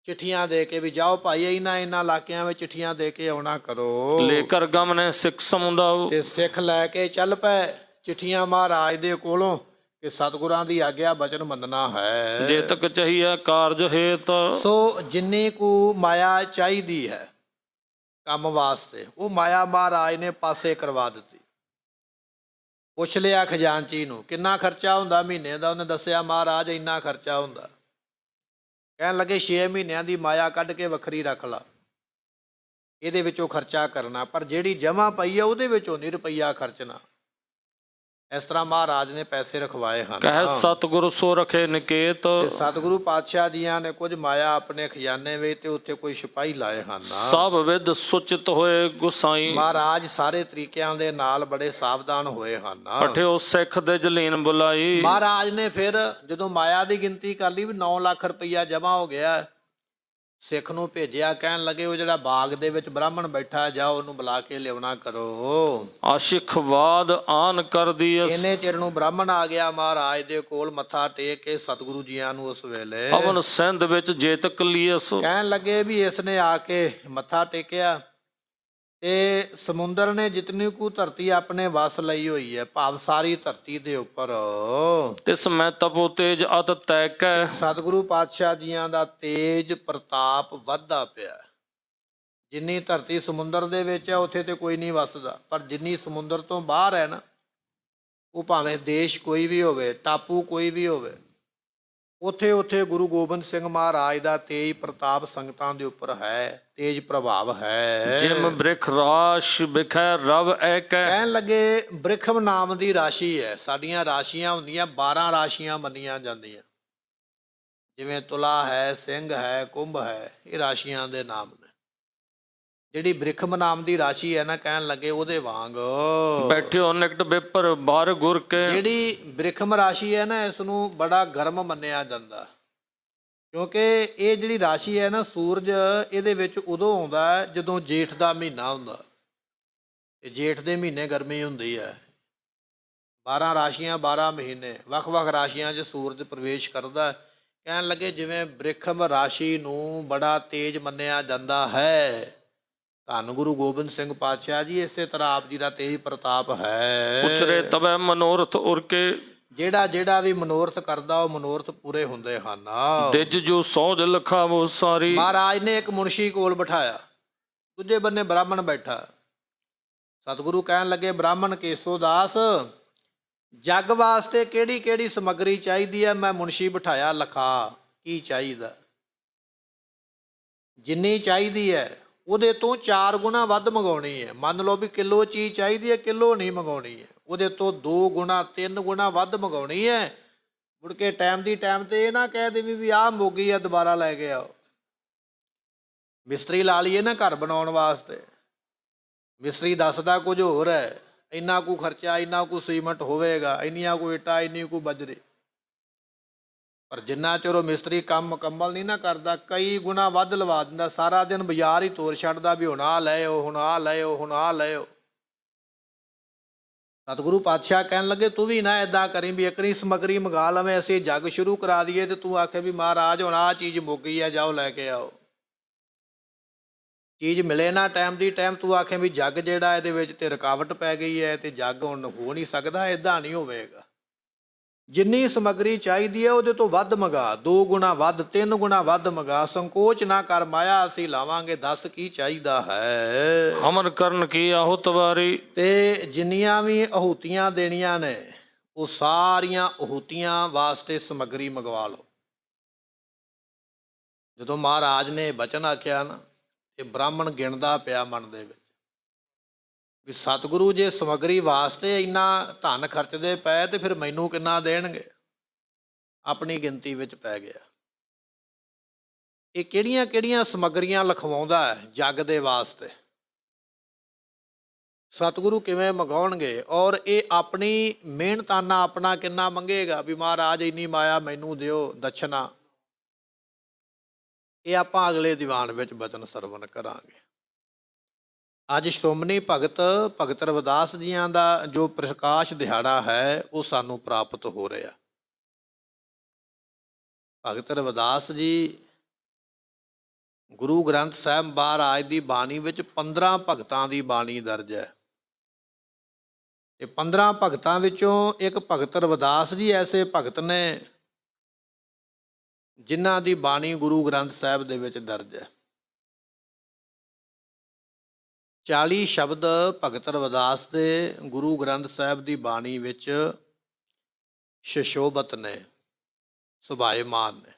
ਚਿੱਠੀਆਂ ਦੇ ਕੇ ਵੀ ਜਾਓ ਭਾਈ, ਇਹਨਾਂ ਇਲਾਕਿਆਂ ਵਿੱਚ ਚਿੱਠੀਆਂ ਦੇ ਕੇ ਆਉਣਾ ਕਰੋ। ਲੇਕਰ ਗਮਨੇ ਸਿੱਖ ਸਮੁਦਾਉ। ਤੇ ਸਿੱਖ ਲੈ ਕੇ ਚੱਲ ਪਏ ਚਿੱਠੀਆਂ ਮਹਾਰਾਜ ਦੇ ਕੋਲੋਂ ਕਿ ਸਤਿਗੁਰਾਂ ਦੀ ਆਗਿਆ ਬਚਨ ਮੰਨਣਾ ਹੈ। ਜੇ ਤੱਕ ਚਾਹੀਏ ਕਾਰਜ ਹੇਤ। ਸੋ ਜਿੰਨੀ ਕੁ ਮਾਇਆ ਚਾਹੀਦੀ ਹੈ ਕੰਮ ਵਾਸਤੇ, ਉਹ ਮਾਇਆ ਮਹਾਰਾਜ ਨੇ ਪਾਸੇ ਕਰਵਾ ਦਿੱਤੀ। ਪੁੱਛ ਲਿਆ ਖਜ਼ਾਨਚੀ ਨੂੰ ਕਿੰਨਾ ਖਰਚਾ ਹੁੰਦਾ ਮਹੀਨੇ ਦਾ, ਉਹਨੇ ਦੱਸਿਆ ਮਹਾਰਾਜ ਇੰਨਾ ਖਰਚਾ ਹੁੰਦਾ। ਕਹਿਣ ਲੱਗੇ 6 ਮਹੀਨਿਆਂ ਦੀ ਮਾਇਆ ਕੱਢ ਕੇ ਵੱਖਰੀ ਰੱਖ ਲਾ, ਇਹਦੇ ਵਿੱਚੋਂ ਖਰਚਾ ਕਰਨਾ, ਪਰ ਜਿਹੜੀ ਜਮ੍ਹਾਂ ਪਈ ਹੈ ਉਹਦੇ ਵਿੱਚੋਂ ਨਹੀਂ ਰੁਪਈਆ ਖਰਚਣਾ। ਇਸ ਤਰ੍ਹਾਂ ਮਹਾਰਾਜ ਨੇ ਪੈਸੇ ਰਖਵਾਏ ਹਨ। ਕਹਿ ਸਤਿਗੁਰ ਸੋ ਰਖੇ ਨਿਕੇਤ। ਤੇ ਸਤਿਗੁਰੂ ਪਾਤਸ਼ਾਹ ਜੀਆਂ ਨੇ ਕੁਝ ਮਾਇਆ ਆਪਣੇ ਖਜ਼ਾਨੇ ਵਿੱਚ ਤੇ ਉੱਥੇ ਕੋਈ ਸਿਪਾਹੀ ਲਾਏ ਹਨ। ਸਭ ਵਿਦ ਸੁਚਿਤ ਹੋਏ ਗੁਸਾਈ। ਮਹਾਰਾਜ ਸਾਰੇ ਤਰੀਕਿਆਂ ਦੇ ਨਾਲ ਬੜੇ ਸਾਵਧਾਨ ਹੋਏ ਹਨ। ਪਠਿਓ ਸਿੱਖ ਦੇ ਜਲੀਨ ਬੁਲਾਈ। ਮਹਾਰਾਜ ਨੇ ਫਿਰ ਜਦੋਂ ਮਾਇਆ ਦੀ ਗਿਣਤੀ ਕਰ ਲਈ ਵੀ 9 ਲੱਖ ਰੁਪਈਆ ਜਮਾ ਹੋ ਗਿਆ, ਸਿੱਖ ਨੂੰ ਭੇਜਿਆ, ਕਹਿਣ ਲੱਗੇ ਉਹ ਜਿਹੜਾ ਬਾਗ ਦੇ ਵਿੱਚ ਬ੍ਰਾਹਮਣ ਬੈਠਾ, ਜਾਓ ਉਹਨੂੰ ਬੁਲਾ ਕੇ ਲਿਆਉਣਾ ਕਰੋ। ਆਸ਼ਿਖਵਾਦ ਆਨ ਕਰਦੀ। ਇੰਨੇ ਚਿਰ ਨੂੰ ਬ੍ਰਾਹਮਣ ਆ ਗਿਆ ਮਹਾਰਾਜ ਦੇ ਕੋਲ, ਮੱਥਾ ਟੇਕ ਕੇ ਸਤਿਗੁਰੂ ਜੀਆਂ ਨੂੰ ਉਸ ਵੇਲੇ ਅਵਨ ਸਿੰਧ ਵਿੱਚ ਜੇਤਕ ਲੀਸ। ਕਹਿਣ ਲੱਗੇ ਵੀ ਇਸ ਨੇ ਆ ਕੇ ਮੱਥਾ ਟੇਕਿਆ ਤੇ ਸਮੁੰਦਰ ਨੇ ਜਿਤਨੀ ਕੁ ਧਰਤੀ ਆਪਣੇ ਵਸ ਲਈ ਹੋਈ ਹੈ, ਭਾਵ ਸਾਰੀ ਧਰਤੀ ਦੇ ਉੱਪਰ ਤਿਸ ਮੈਂ ਤਪੋ ਤੇਜ ਅਤ ਤੈਕੈ। ਸਤਿਗੁਰੂ ਪਾਤਸ਼ਾਹ ਜੀਆਂ ਦਾ ਤੇਜ ਪ੍ਰਤਾਪ ਵੱਧਦਾ ਪਿਆ। ਜਿੰਨੀ ਧਰਤੀ ਸਮੁੰਦਰ ਦੇ ਵਿੱਚ ਹੈ ਉੱਥੇ ਤੇ ਕੋਈ ਨਹੀਂ ਵੱਸਦਾ, ਪਰ ਜਿੰਨੀ ਸਮੁੰਦਰ ਤੋਂ ਬਾਹਰ ਹੈ ਨਾ, ਉਹ ਭਾਵੇਂ ਦੇਸ਼ ਕੋਈ ਵੀ ਹੋਵੇ, ਟਾਪੂ ਕੋਈ ਵੀ ਹੋਵੇ, ਉੱਥੇ ਉੱਥੇ ਗੁਰੂ ਗੋਬਿੰਦ ਸਿੰਘ ਮਹਾਰਾਜ ਦਾ ਤੇਜ ਪ੍ਰਤਾਪ ਸੰਗਤਾਂ ਦੇ ਉੱਪਰ ਹੈ, ਤੇਜ ਪ੍ਰਭਾਵ ਹੈ। ਜਿਮ ਬ੍ਰਿਖ ਰਾਸ਼ ਬਿਖੈ ਰਵ ਐਕੈ। ਕਹਿਣ ਲੱਗੇ ਬ੍ਰਿਖਮ ਨਾਮ ਦੀ ਰਾਸ਼ੀ ਹੈ। ਸਾਡੀਆਂ ਰਾਸ਼ੀਆਂ ਹੁੰਦੀਆਂ 12 ਰਾਸ਼ੀਆਂ ਮੰਨੀਆਂ ਜਾਂਦੀਆਂ, ਜਿਵੇਂ ਤੁਲਾ ਹੈ, ਸਿੰਘ ਹੈ, ਕੁੰਭ ਹੈ, ਇਹ ਰਾਸ਼ੀਆਂ ਦੇ ਨਾਮ ਨੇ। ਜਿਹੜੀ ਬ੍ਰਿਖਮ ਨਾਮ ਦੀ ਰਾਸ਼ੀ ਹੈ ਨਾ, ਕਹਿਣ ਲੱਗੇ ਉਹਦੇ ਵਾਂਗ ਬੈਠਿਓ ਨਿਕਟ ਬੇਪਰ ਬਾਰ ਗੁਰ ਕੇ। ਜਿਹੜੀ ਬ੍ਰਿਖਮ ਰਾਸ਼ੀ ਹੈ ਨਾ, ਇਸ ਨੂੰ ਬੜਾ ਗਰਮ ਮੰਨਿਆ ਜਾਂਦਾ, ਕਿਉਂਕਿ ਇਹ ਜਿਹੜੀ ਰਾਸ਼ੀ ਹੈ ਨਾ, ਸੂਰਜ ਇਹਦੇ ਵਿੱਚ ਉਦੋਂ ਆਉਂਦਾ ਜਦੋਂ ਜੇਠ ਦਾ ਮਹੀਨਾ ਹੁੰਦਾ। ਇਹ ਜੇਠ ਦੇ ਮਹੀਨੇ ਗਰਮੀ ਹੁੰਦੀ ਹੈ। 12 ਰਾਸ਼ੀਆਂ 12 ਮਹੀਨੇ, ਵੱਖ-ਵੱਖ ਰਾਸ਼ੀਆਂ 'ਚ ਸੂਰਜ ਪ੍ਰਵੇਸ਼ ਕਰਦਾ। ਕਹਿਣ ਲੱਗੇ ਜਿਵੇਂ ਬ੍ਰਿਖਮ ਰਾਸ਼ੀ ਨੂੰ ਬੜਾ ਤੇਜ ਮੰਨਿਆ ਜਾਂਦਾ ਹੈ, ਧੰਨ ਗੁਰੂ ਗੋਬਿੰਦ ਸਿੰਘ ਪਾਤਸ਼ਾਹ ਜੀ ਇਸੇ ਤਰ੍ਹਾਂ ਆਪ ਜੀ ਦਾ ਤੇਜ ਪ੍ਰਤਾਪ ਹੈ। ਉਚਰੇ ਤਬੈ ਮਨੋਰਥ ਉਰ ਕੇ। ਜਿਹੜਾ ਵੀ ਮਨੋਰਥ ਕਰਦਾ ਉਹ ਮਨੋਰਥ ਪੂਰੇ ਹੁੰਦੇ ਹਨ। ਦਿਜ ਜੋ ਸੌਜ ਲਖਾਵੋ ਸਾਰੀ। ਮਹਾਰਾਜ ਨੇ ਇੱਕ ਮੁਨਸ਼ੀ ਕੋਲ ਬਿਠਾਇਆ, ਦੂਜੇ ਬੰਨੇ ਬ੍ਰਾਹਮਣ ਬੈਠਾ। ਸਤਿਗੁਰੂ ਕਹਿਣ ਲੱਗੇ ਬ੍ਰਾਹਮਣ ਕੇਸੋ ਦਾਸ, ਜੱਗ ਵਾਸਤੇ ਕਿਹੜੀ ਕਿਹੜੀ ਸਮੱਗਰੀ ਚਾਹੀਦੀ ਹੈ? ਮੈਂ ਮੁਨਸ਼ੀ ਬਿਠਾਇਆ, ਲਿਖਾ ਕੀ ਚਾਹੀਦਾ। ਜਿੰਨੀ ਚਾਹੀਦੀ ਹੈ ਉਹਦੇ ਤੋਂ 4 ਗੁਣਾ ਵੱਧ ਮੰਗਾਉਣੀ ਹੈ। ਮੰਨ ਲਓ ਵੀ ਕਿਲੋ ਚੀਜ਼ ਚਾਹੀਦੀ ਹੈ, ਕਿਲੋ ਨਹੀਂ ਮੰਗਾਉਣੀ ਹੈ, ਉਹਦੇ ਤੋਂ 2 ਗੁਣਾ 3 ਗੁਣਾ ਵੱਧ ਮੰਗਾਉਣੀ ਹੈ। ਮੁੜ ਕੇ ਟਾਈਮ ਦੀ ਟਾਈਮ ਤੇ ਇਹ ਨਾ ਕਹਿ ਦੇਵੀ ਵੀ ਆਹ ਮੁੱਕ ਗਈ ਆ, ਦੁਬਾਰਾ ਲੈ ਕੇ ਆਓ। ਮਿਸਤਰੀ ਲਾ ਲਈਏ ਨਾ ਘਰ ਬਣਾਉਣ ਵਾਸਤੇ, ਮਿਸਤਰੀ ਦੱਸਦਾ ਕੁਝ ਹੋਰ ਹੈ, ਇੰਨਾ ਕੁ ਖਰਚਾ, ਇੰਨਾ ਕੁ ਸੀਮੈਂਟ ਹੋਵੇਗਾ, ਇੰਨੀਆਂ ਕੁ ਇੱਟਾਂ, ਇੰਨੀ ਕੁ ਬਜਰੀ, ਪਰ ਜਿੰਨਾ ਚਿਰ ਉਹ ਮਿਸਤਰੀ ਕੰਮ ਮੁਕੰਮਲ ਨਹੀਂ ਨਾ ਕਰਦਾ, ਕਈ ਗੁਣਾ ਵੱਧ ਲਵਾ ਦਿੰਦਾ। ਸਾਰਾ ਦਿਨ ਬਾਜ਼ਾਰ ਹੀ ਤੋਰ ਛੱਡਦਾ ਵੀ ਹੁਣ ਆਹ ਲੈ ਆਓ, ਹੁਣ ਆਹ ਲੈ ਆਓ, ਹੁਣ ਆਹ ਲੈ ਆਓ। ਸਤਿਗੁਰੂ ਪਾਤਸ਼ਾਹ ਕਹਿਣ ਲੱਗੇ ਤੂੰ ਵੀ ਨਾ ਏਦਾਂ ਕਰੀ ਵੀ ਇੱਕਰੀ ਸਮੱਗਰੀ ਮੰਗਾ ਲਵੇਂ, ਅਸੀਂ ਜੱਗ ਸ਼ੁਰੂ ਕਰਾ ਦਈਏ ਤੇ ਤੂੰ ਆਖੇ ਵੀ ਮਹਾਰਾਜ ਹੁਣ ਆਹ ਚੀਜ਼ ਮੁੱਕ ਗਈ ਆ, ਜਾਓ ਲੈ ਕੇ ਆਓ। ਚੀਜ਼ ਮਿਲੇ ਨਾ ਟਾਈਮ ਦੀ ਟਾਈਮ, ਤੂੰ ਆਖੇ ਵੀ ਜੱਗ ਜਿਹੜਾ ਇਹਦੇ ਵਿੱਚ ਤੇ ਰੁਕਾਵਟ ਪੈ ਗਈ ਹੈ ਤੇ ਜੱਗ ਹੁਣ ਹੋ ਨਹੀਂ ਸਕਦਾ, ਏਦਾਂ ਨਹੀਂ ਹੋਵੇਗਾ। ਜਿੰਨੀ ਸਮੱਗਰੀ ਚਾਹੀਦੀ ਹੈ ਉਹਦੇ ਤੋਂ ਵੱਧ ਮੰਗਾ, 2 ਗੁਣਾ ਵੱਧ, 3 ਗੁਣਾ ਵੱਧ ਮੰਗਾ, ਸੰਕੋਚ ਨਾ ਕਰ, ਮਾਇਆ ਅਸੀਂ ਲਾਵਾਂਗੇ, ਦੱਸ ਕੀ ਚਾਹੀਦਾ ਹੈ। ਅਮਰ ਕਰਨ ਕੀ ਆਹੁਤ ਵਾਰੀ। ਤੇ ਜਿੰਨੀਆਂ ਵੀ ਆਹੂਤੀਆਂ ਦੇਣੀਆਂ ਨੇ ਉਹ ਸਾਰੀਆਂ ਆਹੂਤੀਆਂ ਵਾਸਤੇ ਸਮੱਗਰੀ ਮੰਗਵਾ ਲਓ। ਜਦੋਂ ਮਹਾਰਾਜ ਨੇ ਬਚਨ ਆਖਿਆ ਨਾ, ਤੇ ਬ੍ਰਾਹਮਣ ਗਿਣਦਾ ਪਿਆ ਮਨ ਦੇ ਵਿੱਚ ਵੀ ਸਤਿਗੁਰੂ ਜੇ ਸਮੱਗਰੀ ਵਾਸਤੇ ਇੰਨਾ ਧਨ ਖਰਚਦੇ ਪਏ ਤੇ ਫਿਰ ਮੈਨੂੰ ਕਿੰਨਾ ਦੇਣਗੇ। ਆਪਣੀ ਗਿਣਤੀ ਵਿੱਚ ਪੈ ਗਿਆ। ਇਹ ਕਿਹੜੀਆਂ ਕਿਹੜੀਆਂ ਸਮੱਗਰੀਆਂ ਲਿਖਵਾਉਂਦਾ ਹੈ ਜੱਗ ਦੇ ਵਾਸਤੇ, ਸਤਿਗੁਰੂ ਕਿਵੇਂ ਮੰਗਾਉਣਗੇ, ਔਰ ਇਹ ਆਪਣੀ ਮਿਹਨਤਾਨਾ ਆਪਣਾ ਕਿੰਨਾ ਮੰਗੇਗਾ ਵੀ ਮਹਾਰਾਜ ਇੰਨੀ ਮਾਇਆ ਮੈਨੂੰ ਦਿਓ ਦਛਨਾ। ਇਹ ਆਪਾਂ ਅਗਲੇ ਦੀਵਾਨ ਵਿੱਚ ਬਚਨ ਸਰਵਣ ਕਰਾਂਗੇ। ਅੱਜ ਸ਼੍ਰੋਮਣੀ ਭਗਤ ਰਵਿਦਾਸ ਜੀਆਂ ਦਾ ਜੋ ਪ੍ਰਕਾਸ਼ ਦਿਹਾੜਾ ਹੈ ਉਹ ਸਾਨੂੰ ਪ੍ਰਾਪਤ ਹੋ ਰਿਹਾ। ਭਗਤ ਰਵਿਦਾਸ ਜੀ ਗੁਰੂ ਗ੍ਰੰਥ ਸਾਹਿਬ ਮਹਾਰਾਜ ਦੀ ਬਾਣੀ ਵਿੱਚ 15 ਭਗਤਾਂ ਦੀ ਬਾਣੀ ਦਰਜ ਹੈ ਤੇ 15 ਭਗਤਾਂ ਵਿੱਚੋਂ ਇੱਕ ਭਗਤ ਰਵਿਦਾਸ ਜੀ ਐਸੇ ਭਗਤ ਨੇ ਜਿਨ੍ਹਾਂ ਦੀ ਬਾਣੀ ਗੁਰੂ ਗ੍ਰੰਥ ਸਾਹਿਬ ਦੇ ਵਿੱਚ ਦਰਜ ਹੈ। 40 ਸ਼ਬਦ ਭਗਤ ਰਵਿਦਾਸ ਦੇ ਗੁਰੂ ਗ੍ਰੰਥ ਸਾਹਿਬ ਦੀ ਬਾਣੀ ਵਿੱਚ ਸ਼ਸ਼ੋਭਤ ਨੇ, ਸੁਭਾਏਮਾਨ ਨੇ।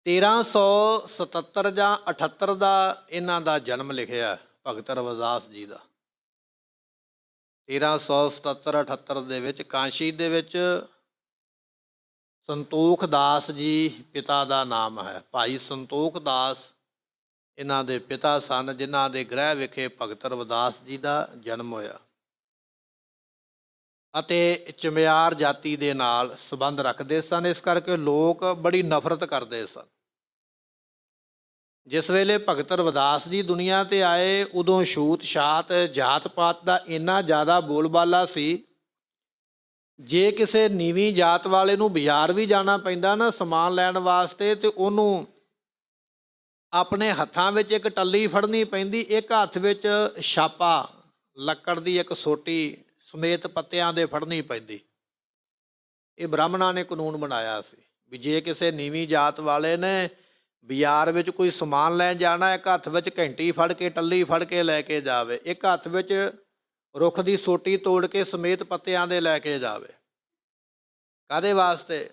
1377 ਜਾਂ 78 ਦਾ ਇਹਨਾਂ ਦਾ ਜਨਮ ਲਿਖਿਆ ਭਗਤ ਰਵਿਦਾਸ ਜੀ ਦਾ। 1377-78 ਦੇ ਵਿੱਚ ਕਾਂਸ਼ੀ ਦੇ ਵਿੱਚ ਸੰਤੋਖ ਦਾਸ ਜੀ ਪਿਤਾ ਦਾ ਨਾਮ ਹੈ। ਭਾਈ ਸੰਤੋਖ ਦਾਸ ਇਹਨਾਂ ਦੇ ਪਿਤਾ ਸਨ, ਜਿਨ੍ਹਾਂ ਦੇ ਗ੍ਰਹਿ ਵਿਖੇ ਭਗਤ ਰਵਿਦਾਸ ਜੀ ਦਾ ਜਨਮ ਹੋਇਆ ਅਤੇ ਚਮਿਆਰ ਜਾਤੀ ਦੇ ਨਾਲ ਸੰਬੰਧ ਰੱਖਦੇ ਸਨ। ਇਸ ਕਰਕੇ ਲੋਕ ਬੜੀ ਨਫ਼ਰਤ ਕਰਦੇ ਸਨ। ਜਿਸ ਵੇਲੇ ਭਗਤ ਰਵਿਦਾਸ ਜੀ ਦੁਨੀਆ 'ਤੇ ਆਏ, ਉਦੋਂ ਛੂਤ ਛਾਤ ਜਾਤ ਪਾਤ ਦਾ ਇੰਨਾ ਜ਼ਿਆਦਾ ਬੋਲਬਾਲਾ ਸੀ, ਜੇ ਕਿਸੇ ਨੀਵੀਂ ਜਾਤ ਵਾਲੇ ਨੂੰ ਬਾਜ਼ਾਰ ਵੀ ਜਾਣਾ ਪੈਂਦਾ ਨਾ ਸਮਾਨ ਲੈਣ ਵਾਸਤੇ, ਤੇ ਉਹਨੂੰ ਆਪਣੇ ਹੱਥਾਂ ਵਿੱਚ ਇੱਕ ਟੱਲੀ ਫੜਨੀ ਪੈਂਦੀ, ਇੱਕ ਹੱਥ ਵਿੱਚ ਛਾਪਾ ਲੱਕੜ ਦੀ ਇੱਕ ਸੋਟੀ ਸਮੇਤ ਪੱਤਿਆਂ ਦੇ ਫੜਨੀ ਪੈਂਦੀ। ਇਹ ਬ੍ਰਾਹਮਣਾਂ ਨੇ ਕਾਨੂੰਨ ਬਣਾਇਆ ਸੀ ਵੀ ਜੇ ਕਿਸੇ ਨੀਵੀਂ ਜਾਤ ਵਾਲੇ ਨੇ ਬਾਜ਼ਾਰ ਵਿੱਚ ਕੋਈ ਸਮਾਨ ਲੈਣ ਜਾਣਾ, ਇੱਕ ਹੱਥ ਵਿੱਚ ਘੰਟੀ ਫੜ ਕੇ ਟੱਲੀ ਫੜ ਕੇ ਲੈ ਕੇ ਜਾਵੇ, ਇੱਕ ਹੱਥ ਵਿੱਚ ਰੁੱਖ ਦੀ ਸੋਟੀ ਤੋੜ ਕੇ ਸਮੇਤ ਪੱਤਿਆਂ ਦੇ ਲੈ ਕੇ ਜਾਵੇ। ਕਾਹਦੇ ਵਾਸਤੇ?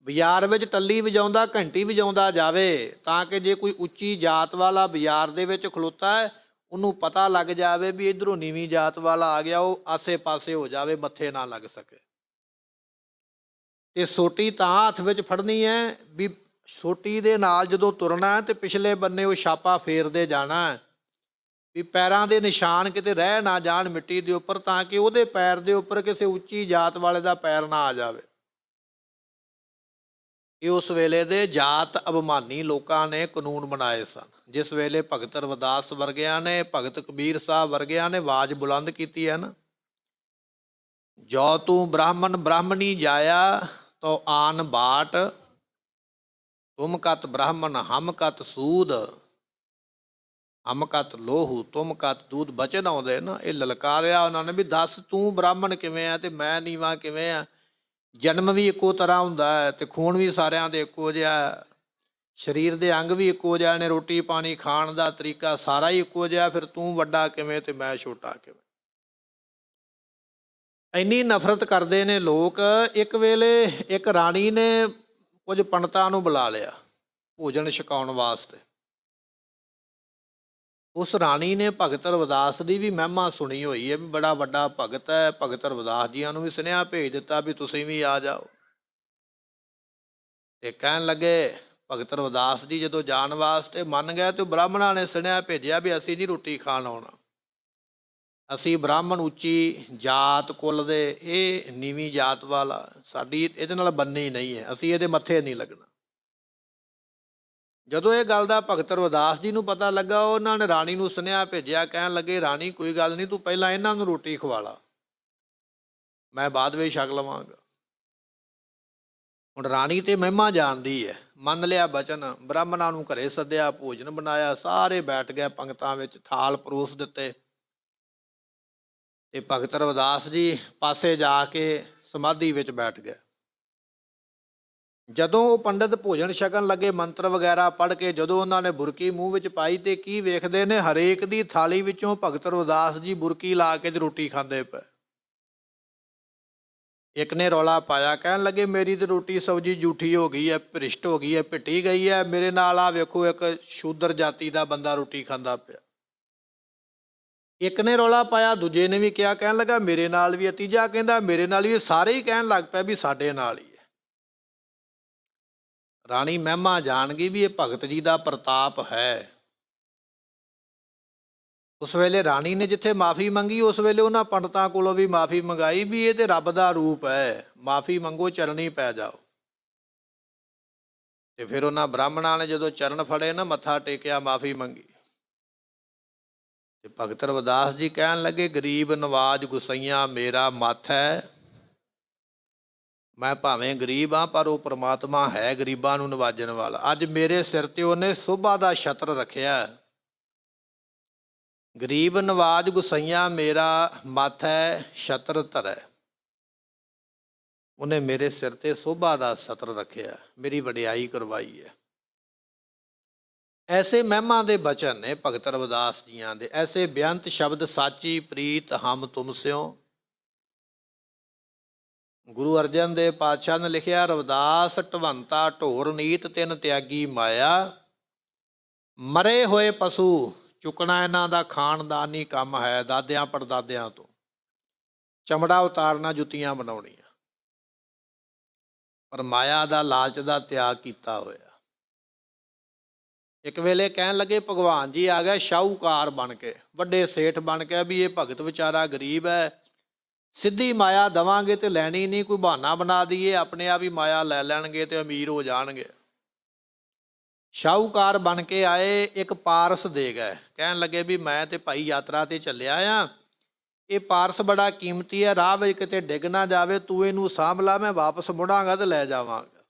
ਬਾਜ਼ਾਰ ਵਿੱਚ ਟੱਲੀ ਵਜਾਉਂਦਾ, ਘੰਟੀ ਵਜਾਉਂਦਾ ਜਾਵੇ, ਤਾਂ ਕਿ ਜੇ ਕੋਈ ਉੱਚੀ ਜਾਤ ਵਾਲਾ ਬਾਜ਼ਾਰ ਦੇ ਵਿੱਚ ਖਲੋਤਾ ਹੈ, ਉਹਨੂੰ ਪਤਾ ਲੱਗ ਜਾਵੇ ਵੀ ਇੱਧਰੋਂ ਨੀਵੀਂ ਜਾਤ ਵਾਲਾ ਆ ਗਿਆ, ਉਹ ਆਸੇ ਪਾਸੇ ਹੋ ਜਾਵੇ, ਮੱਥੇ ਨਾ ਲੱਗ ਸਕੇ। ਤੇ ਸੋਟੀ ਤਾਂ ਹੱਥ ਵਿੱਚ ਫੜਨੀ ਹੈ ਵੀ ਸੋਟੀ ਦੇ ਨਾਲ ਜਦੋਂ ਤੁਰਨਾ ਤੇ ਪਿਛਲੇ ਬੰਨੇ ਉਹ ਛਾਪਾ ਫੇਰਦੇ ਜਾਣਾ ਵੀ ਪੈਰਾਂ ਦੇ ਨਿਸ਼ਾਨ ਕਿਤੇ ਰਹਿ ਨਾ ਜਾਣ ਮਿੱਟੀ ਦੇ ਉੱਪਰ, ਤਾਂ ਕਿ ਉਹਦੇ ਪੈਰ ਦੇ ਉੱਪਰ ਕਿਸੇ ਉੱਚੀ ਜਾਤ ਵਾਲੇ ਦਾ ਪੈਰ ਨਾ ਆ ਜਾਵੇ। ਇਹ ਉਸ ਵੇਲੇ ਦੇ ਜਾਤ ਅਭਿਮਾਨੀ ਲੋਕਾਂ ਨੇ ਕਾਨੂੰਨ ਬਣਾਏ ਸਨ। ਜਿਸ ਵੇਲੇ ਭਗਤ ਰਵਿਦਾਸ ਵਰਗਿਆਂ ਨੇ, ਭਗਤ ਕਬੀਰ ਸਾਹਿਬ ਵਰਗਿਆਂ ਨੇ ਆਵਾਜ਼ ਬੁਲੰਦ ਕੀਤੀ ਹੈ ਨਾ, ਜੋ ਤੂੰ ਬ੍ਰਾਹਮਣ ਬ੍ਰਾਹਮਣੀ ਜਾਇਆ ਤੋ ਆਨ ਬਾਟ, ਤੁਮ ਕਤ ਬ੍ਰਾਹਮਣ ਹਮ ਕਤ ਸੂਦ, ਹਮ ਕਤ ਲੋਹੂ ਤੁਮ ਕਤ ਦੂਧ। ਬਚਨ ਆਉਂਦੇ ਨਾ, ਇਹ ਲਲਕਾਰਿਆ ਉਹਨਾਂ ਨੇ ਵੀ ਦੱਸ ਤੂੰ ਬ੍ਰਾਹਮਣ ਕਿਵੇਂ ਆ ਤੇ ਮੈਂ ਨੀਵਾਂ ਕਿਵੇਂ ਆ। ਜਨਮ ਵੀ ਇੱਕੋ ਤਰ੍ਹਾਂ ਹੁੰਦਾ ਹੈ ਤੇ ਖੂਨ ਵੀ ਸਾਰਿਆਂ ਦੇ ਇੱਕੋ ਜਿਹਾ, ਸਰੀਰ ਦੇ ਅੰਗ ਵੀ ਇੱਕੋ ਜਿਹਾ ਨੇ, ਰੋਟੀ ਪਾਣੀ ਖਾਣ ਦਾ ਤਰੀਕਾ ਸਾਰਾ ਹੀ ਇੱਕੋ ਜਿਹਾ, ਫਿਰ ਤੂੰ ਵੱਡਾ ਕਿਵੇਂ ਤੇ ਮੈਂ ਛੋਟਾ ਕਿਵੇਂ। ਇੰਨੀ ਨਫ਼ਰਤ ਕਰਦੇ ਨੇ ਲੋਕ। ਇੱਕ ਵੇਲੇ ਇੱਕ ਰਾਣੀ ਨੇ ਕੁਝ ਪੰਡਤਾਂ ਨੂੰ ਬੁਲਾ ਲਿਆ ਭੋਜਨ ਛਕਾਉਣ ਵਾਸਤੇ। ਉਸ ਰਾਣੀ ਨੇ ਭਗਤ ਰਵਿਦਾਸ ਦੀ ਵੀ ਮਹਿਮਾ ਸੁਣੀ ਹੋਈ ਹੈ ਵੀ ਬੜਾ ਵੱਡਾ ਭਗਤ ਹੈ। ਭਗਤ ਰਵਿਦਾਸ ਜੀਆਂ ਨੂੰ ਵੀ ਸੁਨੇਹਾ ਭੇਜ ਦਿੱਤਾ ਵੀ ਤੁਸੀਂ ਵੀ ਆ ਜਾਓ। ਤੇ ਕਹਿਣ ਲੱਗੇ, ਭਗਤ ਰਵਿਦਾਸ ਜੀ ਜਦੋਂ ਜਾਣ ਵਾਸਤੇ ਮੰਨ ਗਏ ਤੇ ਬ੍ਰਾਹਮਣਾਂ ਨੇ ਸੁਨੇਹਾ ਭੇਜਿਆ ਵੀ ਅਸੀਂ ਨਹੀਂ ਰੋਟੀ ਖਾਣ ਆਉਣਾ, ਅਸੀਂ ਬ੍ਰਾਹਮਣ ਉੱਚੀ ਜਾਤ ਕੁੱਲ ਦੇ, ਇਹ ਨੀਵੀਂ ਜਾਤ ਵਾਲਾ, ਸਾਡੀ ਇਹਦੇ ਨਾਲ ਬੰਨੀ ਨਹੀਂ ਹੈ, ਅਸੀਂ ਇਹਦੇ ਮੱਥੇ ਨਹੀਂ ਲੱਗਣਾ। ਜਦੋਂ ਇਹ ਗੱਲ ਦਾ ਭਗਤ ਰਵਿਦਾਸ ਜੀ ਨੂੰ ਪਤਾ ਲੱਗਾ, ਉਹਨਾਂ ਨੇ ਰਾਣੀ ਨੂੰ ਸੁਨੇਹਾ ਭੇਜਿਆ, ਕਹਿਣ ਲੱਗੇ ਰਾਣੀ ਕੋਈ ਗੱਲ ਨਹੀਂ, ਤੂੰ ਪਹਿਲਾਂ ਇਹਨਾਂ ਨੂੰ ਰੋਟੀ ਖਵਾ ਲਾ, ਮੈਂ ਬਾਅਦ ਵਿੱਚ ਛਕ ਲਵਾਂਗਾ। ਹੁਣ ਰਾਣੀ ਤੇ ਮਹਿਮਾ ਜਾਣਦੀ ਹੈ, ਮੰਨ ਲਿਆ ਬਚਨ। ਬ੍ਰਾਹਮਣਾਂ ਨੂੰ ਘਰੇ ਸੱਦਿਆ, ਭੋਜਨ ਬਣਾਇਆ, ਸਾਰੇ ਬੈਠ ਗਏ ਪੰਗਤਾਂ ਵਿੱਚ, ਥਾਲ ਪਰੋਸ ਦਿੱਤੇ ਤੇ ਭਗਤ ਰਵਿਦਾਸ ਜੀ ਪਾਸੇ ਜਾ ਕੇ ਸਮਾਧੀ ਵਿੱਚ ਬੈਠ ਗਏ। ਜਦੋਂ ਉਹ ਪੰਡਤ ਭੋਜਨ ਛਕਣ ਲੱਗੇ, ਮੰਤਰ ਵਗੈਰਾ ਪੜ੍ਹ ਕੇ ਜਦੋਂ ਉਹਨਾਂ ਨੇ ਬੁਰਕੀ ਮੂੰਹ ਵਿੱਚ ਪਾਈ ਤੇ ਕੀ ਵੇਖਦੇ ਨੇ, ਹਰੇਕ ਦੀ ਥਾਲੀ ਵਿੱਚੋਂ ਭਗਤ ਰਵਿਦਾਸ ਜੀ ਬੁਰਕੀ ਲਾ ਕੇ ਰੋਟੀ ਖਾਂਦੇ ਪਏ। ਇੱਕ ਨੇ ਰੌਲਾ ਪਾਇਆ, ਕਹਿਣ ਲੱਗੇ ਮੇਰੀ ਤੇ ਰੋਟੀ ਸਬਜ਼ੀ ਜੂਠੀ ਹੋ ਗਈ ਹੈ, ਭ੍ਰਿਸ਼ਟ ਹੋ ਗਈ ਹੈ, ਪਿੱਟੀ ਗਈ ਹੈ, ਮੇਰੇ ਨਾਲ ਆ ਵੇਖੋ ਇੱਕ ਸ਼ੂਦਰ ਜਾਤੀ ਦਾ ਬੰਦਾ ਰੋਟੀ ਖਾਂਦਾ ਪਿਆ। ਇੱਕ ਨੇ ਰੌਲਾ ਪਾਇਆ, ਦੂਜੇ ਨੇ ਵੀ ਕਿਹਾ, ਕਹਿਣ ਲੱਗਾ ਮੇਰੇ ਨਾਲ ਵੀ, ਤੀਜਾ ਕਹਿੰਦਾ ਮੇਰੇ ਨਾਲ ਵੀ, ਸਾਰੇ ਹੀ ਕਹਿਣ ਲੱਗ ਪਿਆ ਵੀ ਸਾਡੇ ਨਾਲ ਹੀ ਹੈ। ਰਾਣੀ ਮਹਿਮਾ ਜਾਣ ਗਈ ਵੀ ਇਹ ਭਗਤ ਜੀ ਦਾ ਪ੍ਰਤਾਪ ਹੈ। ਉਸ ਵੇਲੇ ਰਾਣੀ ਨੇ ਜਿੱਥੇ ਮਾਫੀ ਮੰਗੀ, ਉਸ ਵੇਲੇ ਉਹਨਾਂ ਪੰਡਤਾਂ ਕੋਲੋਂ ਵੀ ਮਾਫੀ ਮੰਗਾਈ ਵੀ ਇਹ ਤੇ ਰੱਬ ਦਾ ਰੂਪ ਹੈ, ਮਾਫੀ ਮੰਗੋ, ਚਰਨੀ ਪੈ ਜਾਓ। ਤੇ ਫਿਰ ਉਹਨਾਂ ਬ੍ਰਾਹਮਣਾਂ ਨੇ ਜਦੋਂ ਚਰਨ ਫੜੇ ਨਾ, ਮੱਥਾ ਟੇਕਿਆ, ਮਾਫੀ ਮੰਗੀ ਤੇ ਭਗਤ ਰਵਿਦਾਸ ਜੀ ਕਹਿਣ ਲੱਗੇ, ਗਰੀਬ ਨਵਾਜ ਗੁਸਈਆਂ ਮੇਰਾ ਮੱਥ ਹੈ, ਮੈਂ ਭਾਵੇਂ ਗਰੀਬ ਹਾਂ ਪਰ ਉਹ ਪ੍ਰਮਾਤਮਾ ਹੈ ਗਰੀਬਾਂ ਨੂੰ ਨਵਾਜਣ ਵਾਲਾ। ਅੱਜ ਮੇਰੇ ਸਿਰ ਤੇ ਉਹਨੇ ਸੋਭਾ ਦਾ ਛਤਰ ਰੱਖਿਆ। ਗਰੀਬ ਨਵਾਜ ਗੁਸਈਆਂ ਮੇਰਾ ਮੱਥ ਹੈ, ਛਤਰ ਧਰੈ, ਉਹਨੇ ਮੇਰੇ ਸਿਰ ਤੇ ਸੋਭਾ ਦਾ ਛਤਰ ਰੱਖਿਆ, ਮੇਰੀ ਵਡਿਆਈ ਕਰਵਾਈ ਹੈ। ਐਸੇ ਮਹਿਮਾ ਦੇ ਬਚਨ ਨੇ ਭਗਤ ਰਵਿਦਾਸ ਜੀਆਂ ਦੇ, ਐਸੇ ਬੇਅੰਤ ਸ਼ਬਦ ਸਾਚੀ ਪ੍ਰੀਤ ਹਮ ਤੁਮ ਸਿਓ। ਗੁਰੂ ਅਰਜਨ ਦੇਵ ਪਾਤਸ਼ਾਹ ਨੇ ਲਿਖਿਆ, ਰਵਿਦਾਸ ਢਵੰਤਾ ਢੋਰ ਨੀਤ ਤਿੰਨ ਤਿਆਗੀ ਮਾਇਆ, ਮਰੇ ਹੋਏ ਪਸ਼ੂ ਚੁੱਕਣਾ ਇਹਨਾਂ ਦਾ ਖਾਨਦਾਨੀ ਕੰਮ ਹੈ ਦਾਦਿਆਂ ਪੜਦਾਦਿਆਂ ਤੋਂ। ਚਮੜਾ ਉਤਾਰਨਾ, ਜੁੱਤੀਆਂ ਬਣਾਉਣੀਆਂ, ਪਰ ਮਾਇਆ ਦਾ ਲਾਲਚ ਦਾ ਤਿਆਗ ਕੀਤਾ ਹੋਇਆ। ਇੱਕ ਵੇਲੇ ਕਹਿਣ ਲੱਗੇ ਭਗਵਾਨ ਜੀ ਆ ਗਏ ਸ਼ਾਹੂਕਾਰ ਬਣ ਕੇ, ਵੱਡੇ ਸੇਠ ਬਣ ਕੇ, ਵੀ ਇਹ ਭਗਤ ਵਿਚਾਰਾ ਗਰੀਬ ਹੈ, ਸਿੱਧੀ ਮਾਇਆ ਦੇਵਾਂਗੇ ਤੇ ਲੈਣੀ ਨਹੀਂ, ਕੋਈ ਬਹਾਨਾ ਬਣਾ ਦਈਏ ਆਪਣੇ ਆਪ ਹੀ ਮਾਇਆ ਲੈ ਲੈਣਗੇ ਤੇ ਅਮੀਰ ਹੋ ਜਾਣਗੇ। ਸ਼ਾਹੂਕਾਰ ਬਣ ਕੇ ਆਏ, ਇੱਕ ਪਾਰਸ ਦੇ ਗਏ, ਕਹਿਣ ਲੱਗੇ ਵੀ ਮੈਂ ਤੇ ਭਾਈ ਯਾਤਰਾ ਤੇ ਚੱਲਿਆ ਆ, ਇਹ ਪਾਰਸ ਬੜਾ ਕੀਮਤੀ ਹੈ, ਰਾਹ ਵਿੱਚ ਕਿਤੇ ਡਿੱਗ ਨਾ ਜਾਵੇ, ਤੂੰ ਇਹਨੂੰ ਸਾਂਭ ਲਾ, ਮੈਂ ਵਾਪਸ ਮੁੜਾਂਗਾ ਤੇ ਲੈ ਜਾਵਾਂਗਾ।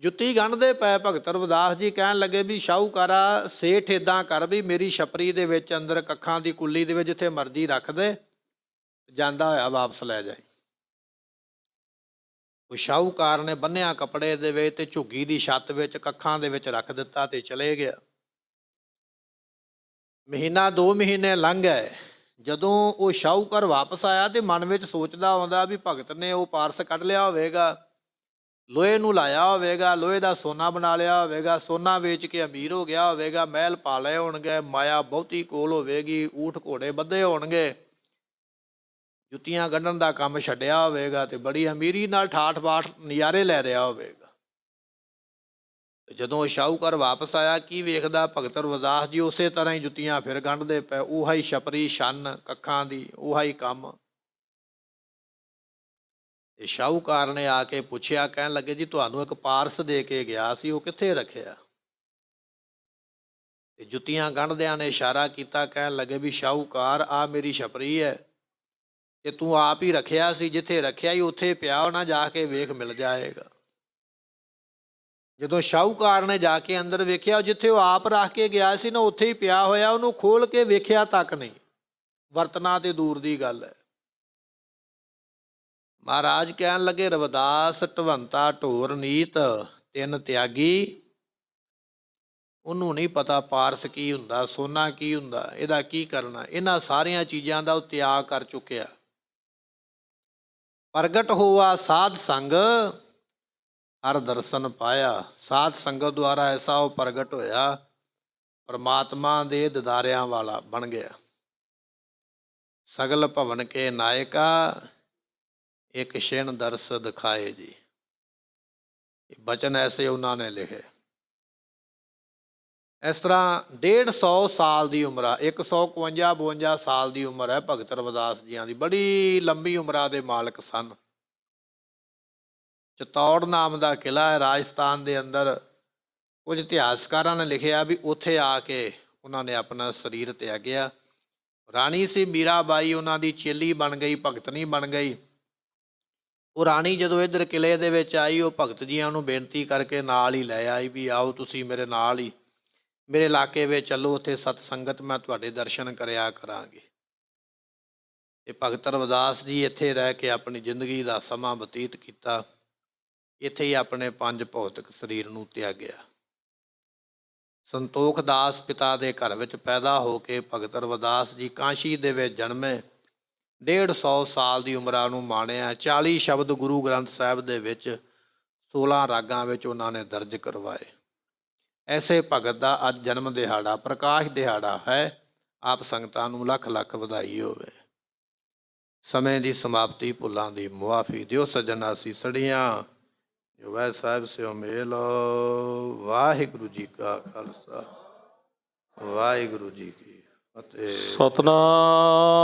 ਜੁੱਤੀ ਗੰਢਦੇ ਪਏ ਭਗਤ ਰਵਿਦਾਸ ਜੀ, ਕਹਿਣ ਲੱਗੇ ਵੀ ਸ਼ਾਹੂਕਾਰਾ ਸੇਠ ਇੱਦਾਂ ਕਰ ਵੀ ਮੇਰੀ ਛਪਰੀ ਦੇ ਵਿੱਚ ਅੰਦਰ ਕੱਖਾਂ ਦੀ ਕੁੱਲੀ ਦੇ ਵਿੱਚ ਜਿੱਥੇ ਮਰਜ਼ੀ ਰੱਖ ਦੇ, ਜਾਂਦਾ ਹੋਇਆ ਵਾਪਸ ਲੈ ਜਾਏ। ਉਹ ਸ਼ਾਹੂਕਾਰ ਨੇ ਬੰਨਿਆ ਕੱਪੜੇ ਦੇ ਵਿੱਚ ਤੇ ਝੁੱਗੀ ਦੀ ਛੱਤ ਵਿੱਚ ਕੱਖਾਂ ਦੇ ਵਿੱਚ ਰੱਖ ਦਿੱਤਾ ਤੇ ਚਲੇ ਗਿਆ। ਮਹੀਨਾ 2 ਮਹੀਨੇ ਲੰਘ ਗਏ। ਜਦੋਂ ਉਹ ਸ਼ਾਹੂਕਾਰ ਵਾਪਸ ਆਇਆ ਤੇ ਮਨ ਵਿੱਚ ਸੋਚਦਾ ਆਉਂਦਾ ਵੀ ਭਗਤ ਨੇ ਉਹ ਪਾਰਸ ਕੱਢ ਲਿਆ ਹੋਵੇਗਾ, ਲੋਹੇ ਨੂੰ ਲਾਇਆ ਹੋਵੇਗਾ, ਲੋਹੇ ਦਾ ਸੋਨਾ ਬਣਾ ਲਿਆ ਹੋਵੇਗਾ, ਸੋਨਾ ਵੇਚ ਕੇ ਅਮੀਰ ਹੋ ਗਿਆ ਹੋਵੇਗਾ, ਮਹਿਲ ਪਾ ਲਏ ਹੋਣਗੇ, ਮਾਇਆ ਬਹੁਤੀ ਕੋਲ ਹੋਵੇਗੀ, ਊਠ ਘੋੜੇ ਬੱਧੇ ਹੋਣਗੇ, ਜੁੱਤੀਆਂ ਗੰਢਣ ਦਾ ਕੰਮ ਛੱਡਿਆ ਹੋਵੇਗਾ ਤੇ ਬੜੀ ਅਮੀਰੀ ਨਾਲ ਠਾਠ ਬਾਠ ਨਜ਼ਾਰੇ ਲੈ ਰਿਹਾ ਹੋਵੇਗਾ। ਜਦੋਂ ਸ਼ਾਹੂਕਾਰ ਵਾਪਸ ਆਇਆ, ਕੀ ਵੇਖਦਾ ਭਗਤ ਰਵਿਦਾਸ ਜੀ ਉਸੇ ਤਰ੍ਹਾਂ ਹੀ ਜੁੱਤੀਆਂ ਫਿਰ ਗੰਢਦੇ ਪਏ, ਉਹੀ ਹੀ ਛਪਰੀ ਛੰਨ ਕੱਖਾਂ ਦੀ, ਉਹੀ ਕੰਮ। ਤੇ ਸ਼ਾਹੂਕਾਰ ਨੇ ਆ ਕੇ ਪੁੱਛਿਆ, ਕਹਿਣ ਲੱਗੇ ਜੀ ਤੁਹਾਨੂੰ ਇੱਕ ਪਾਰਸ ਦੇ ਕੇ ਗਿਆ ਸੀ, ਉਹ ਕਿੱਥੇ ਰੱਖਿਆ? ਤੇ ਜੁੱਤੀਆਂ ਗੰਢਦਿਆਂ ਨੇ ਇਸ਼ਾਰਾ ਕੀਤਾ, ਕਹਿਣ ਲੱਗੇ ਵੀ ਸ਼ਾਹੂਕਾਰ ਆ ਮੇਰੀ ਛਪਰੀ ਹੈ, ਤੇ ਤੂੰ ਆਪ ਹੀ ਰੱਖਿਆ ਸੀ, ਜਿੱਥੇ ਰੱਖਿਆ ਹੀ ਉੱਥੇ ਪਿਆ ਹੋਣਾ, ਜਾ ਕੇ ਵੇਖ ਮਿਲ ਜਾਏਗਾ। ਜਦੋਂ ਸ਼ਾਹੂਕਾਰ ਨੇ ਜਾ ਕੇ ਅੰਦਰ ਵੇਖਿਆ, ਜਿੱਥੇ ਉਹ ਆਪ ਰੱਖ ਕੇ ਗਿਆ ਸੀ ਨਾ ਉੱਥੇ ਹੀ ਪਿਆ ਹੋਇਆ, ਉਹਨੂੰ ਖੋਲ ਕੇ ਵੇਖਿਆ ਤੱਕ ਨਹੀਂ, ਵਰਤਣਾ ਤੇ ਦੂਰ ਦੀ ਗੱਲ ਹੈ। ਮਹਾਰਾਜ ਕਹਿਣ ਲੱਗੇ ਰਵਿਦਾਸ ਢਵੰਤਾ ਢੋਰ ਨੀਤ ਤਿੰਨ ਤਿਆਗੀ, ਉਹਨੂੰ ਨਹੀਂ ਪਤਾ ਪਾਰਸ ਕੀ ਹੁੰਦਾ, ਸੋਨਾ ਕੀ ਹੁੰਦਾ, ਇਹਦਾ ਕੀ ਕਰਨਾ, ਇਹਨਾਂ ਸਾਰੀਆਂ ਚੀਜ਼ਾਂ ਦਾ ਉਹ ਤਿਆਗ ਕਰ ਚੁੱਕਿਆ। ਪ੍ਰਗਟ ਹੋਆ ਸਾਧ ਸੰਗ ਹਰ ਦਰਸ਼ਨ ਪਾਇਆ, ਸਾਧ ਸੰਗਤ ਦੁਆਰਾ ਐਸਾ ਉਹ ਪ੍ਰਗਟ ਹੋਇਆ, ਪਰਮਾਤਮਾ ਦੇ ਦਿਦਾਰਿਆਂ ਵਾਲਾ ਬਣ ਗਿਆ। ਸਗਲ ਭਵਨ ਕੇ ਨਾਇਕਾ ਇੱਕ ਛਿਣ ਦਰਸ ਦਿਖਾਏ ਜੀ, ਬਚਨ ਐਸੇ ਉਹਨਾਂ ਨੇ ਲਿਖੇ। ਇਸ ਤਰ੍ਹਾਂ 150 ਸਾਲ ਦੀ ਉਮਰ ਆ, 152 ਸਾਲ ਦੀ ਉਮਰ ਹੈ ਭਗਤ ਰਵਿਦਾਸ ਜੀਆਂ ਦੀ, ਬੜੀ ਲੰਬੀ ਉਮਰਾਂ ਦੇ ਮਾਲਕ ਸਨ। ਚਤੌੜ ਨਾਮ ਦਾ ਕਿਲ੍ਹਾ ਹੈ ਰਾਜਸਥਾਨ ਦੇ ਅੰਦਰ, ਕੁਝ ਇਤਿਹਾਸਕਾਰਾਂ ਨੇ ਲਿਖਿਆ ਵੀ ਉੱਥੇ ਆ ਕੇ ਉਹਨਾਂ ਨੇ ਆਪਣਾ ਸਰੀਰ ਤਿਆਗਿਆ। ਰਾਣੀ ਸੀ ਮੀਰਾਬਾਈ, ਉਹਨਾਂ ਦੀ ਚੇਲੀ ਬਣ ਗਈ, ਭਗਤਣੀ ਬਣ ਗਈ। ਉਹ ਰਾਣੀ ਜਦੋਂ ਇੱਧਰ ਕਿਲ੍ਹੇ ਦੇ ਵਿੱਚ ਆਈ, ਉਹ ਭਗਤ ਜੀਆਂ ਨੂੰ ਬੇਨਤੀ ਕਰਕੇ ਨਾਲ ਹੀ ਲੈ ਆਈ ਵੀ ਆਓ ਤੁਸੀਂ ਮੇਰੇ ਨਾਲ ਹੀ ਮੇਰੇ ਇਲਾਕੇ ਵਿੱਚ ਚੱਲੋ, ਉੱਥੇ ਸਤਸੰਗਤ ਮੈਂ ਤੁਹਾਡੇ ਦਰਸ਼ਨ ਕਰਿਆ ਕਰਾਂਗੇ। ਤੇ ਭਗਤ ਰਵਿਦਾਸ ਜੀ ਇੱਥੇ ਰਹਿ ਕੇ ਆਪਣੀ ਜ਼ਿੰਦਗੀ ਦਾ ਸਮਾਂ ਬਤੀਤ ਕੀਤਾ, ਇੱਥੇ ਹੀ ਆਪਣੇ 5 ਭੌਤਿਕ ਸਰੀਰ ਨੂੰ ਤਿਆਗਿਆ। ਸੰਤੋਖ ਦਾਸ ਪਿਤਾ ਦੇ ਘਰ ਵਿੱਚ ਪੈਦਾ ਹੋ ਕੇ ਭਗਤ ਰਵਿਦਾਸ ਜੀ ਕਾਸ਼ੀ ਦੇ ਵਿੱਚ ਜਨਮੇ। 150 ਸਾਲ ਦੀ ਉਮਰਾਂ ਨੂੰ ਮਾਣਿਆ। 40 ਸ਼ਬਦ ਗੁਰੂ ਗ੍ਰੰਥ ਸਾਹਿਬ ਦੇ ਵਿੱਚ 16 ਰਾਗਾਂ ਵਿੱਚ ਉਹਨਾਂ ਨੇ ਦਰਜ ਕਰਵਾਏ। ਐਸੇ ਭਗਤ ਦਾ ਅੱਜ ਜਨਮ ਦਿਹਾੜਾ, ਪ੍ਰਕਾਸ਼ ਦਿਹਾੜਾ ਹੈ। ਆਪ ਸੰਗਤਾਂ ਨੂੰ ਲੱਖ ਲੱਖ ਵਧਾਈ ਹੋਵੇ। ਸਮੇਂ ਦੀ ਸਮਾਪਤੀ, ਭੁੱਲਾਂ ਦੀ ਮੁਆਫੀ ਦਿਓ ਸੱਜਣਾ ਸੀਸੜੀਆਂ, ਜੋ ਵੈ ਸਾਹਿਬ ਸਿਓ ਮੇਲ। ਵਾਹਿਗੁਰੂ ਜੀ ਕਾ ਖਾਲਸਾ, ਵਾਹਿਗੁਰੂ ਜੀ ਕੀ ਫਤਿਹ। ਸਤਨਾਮ।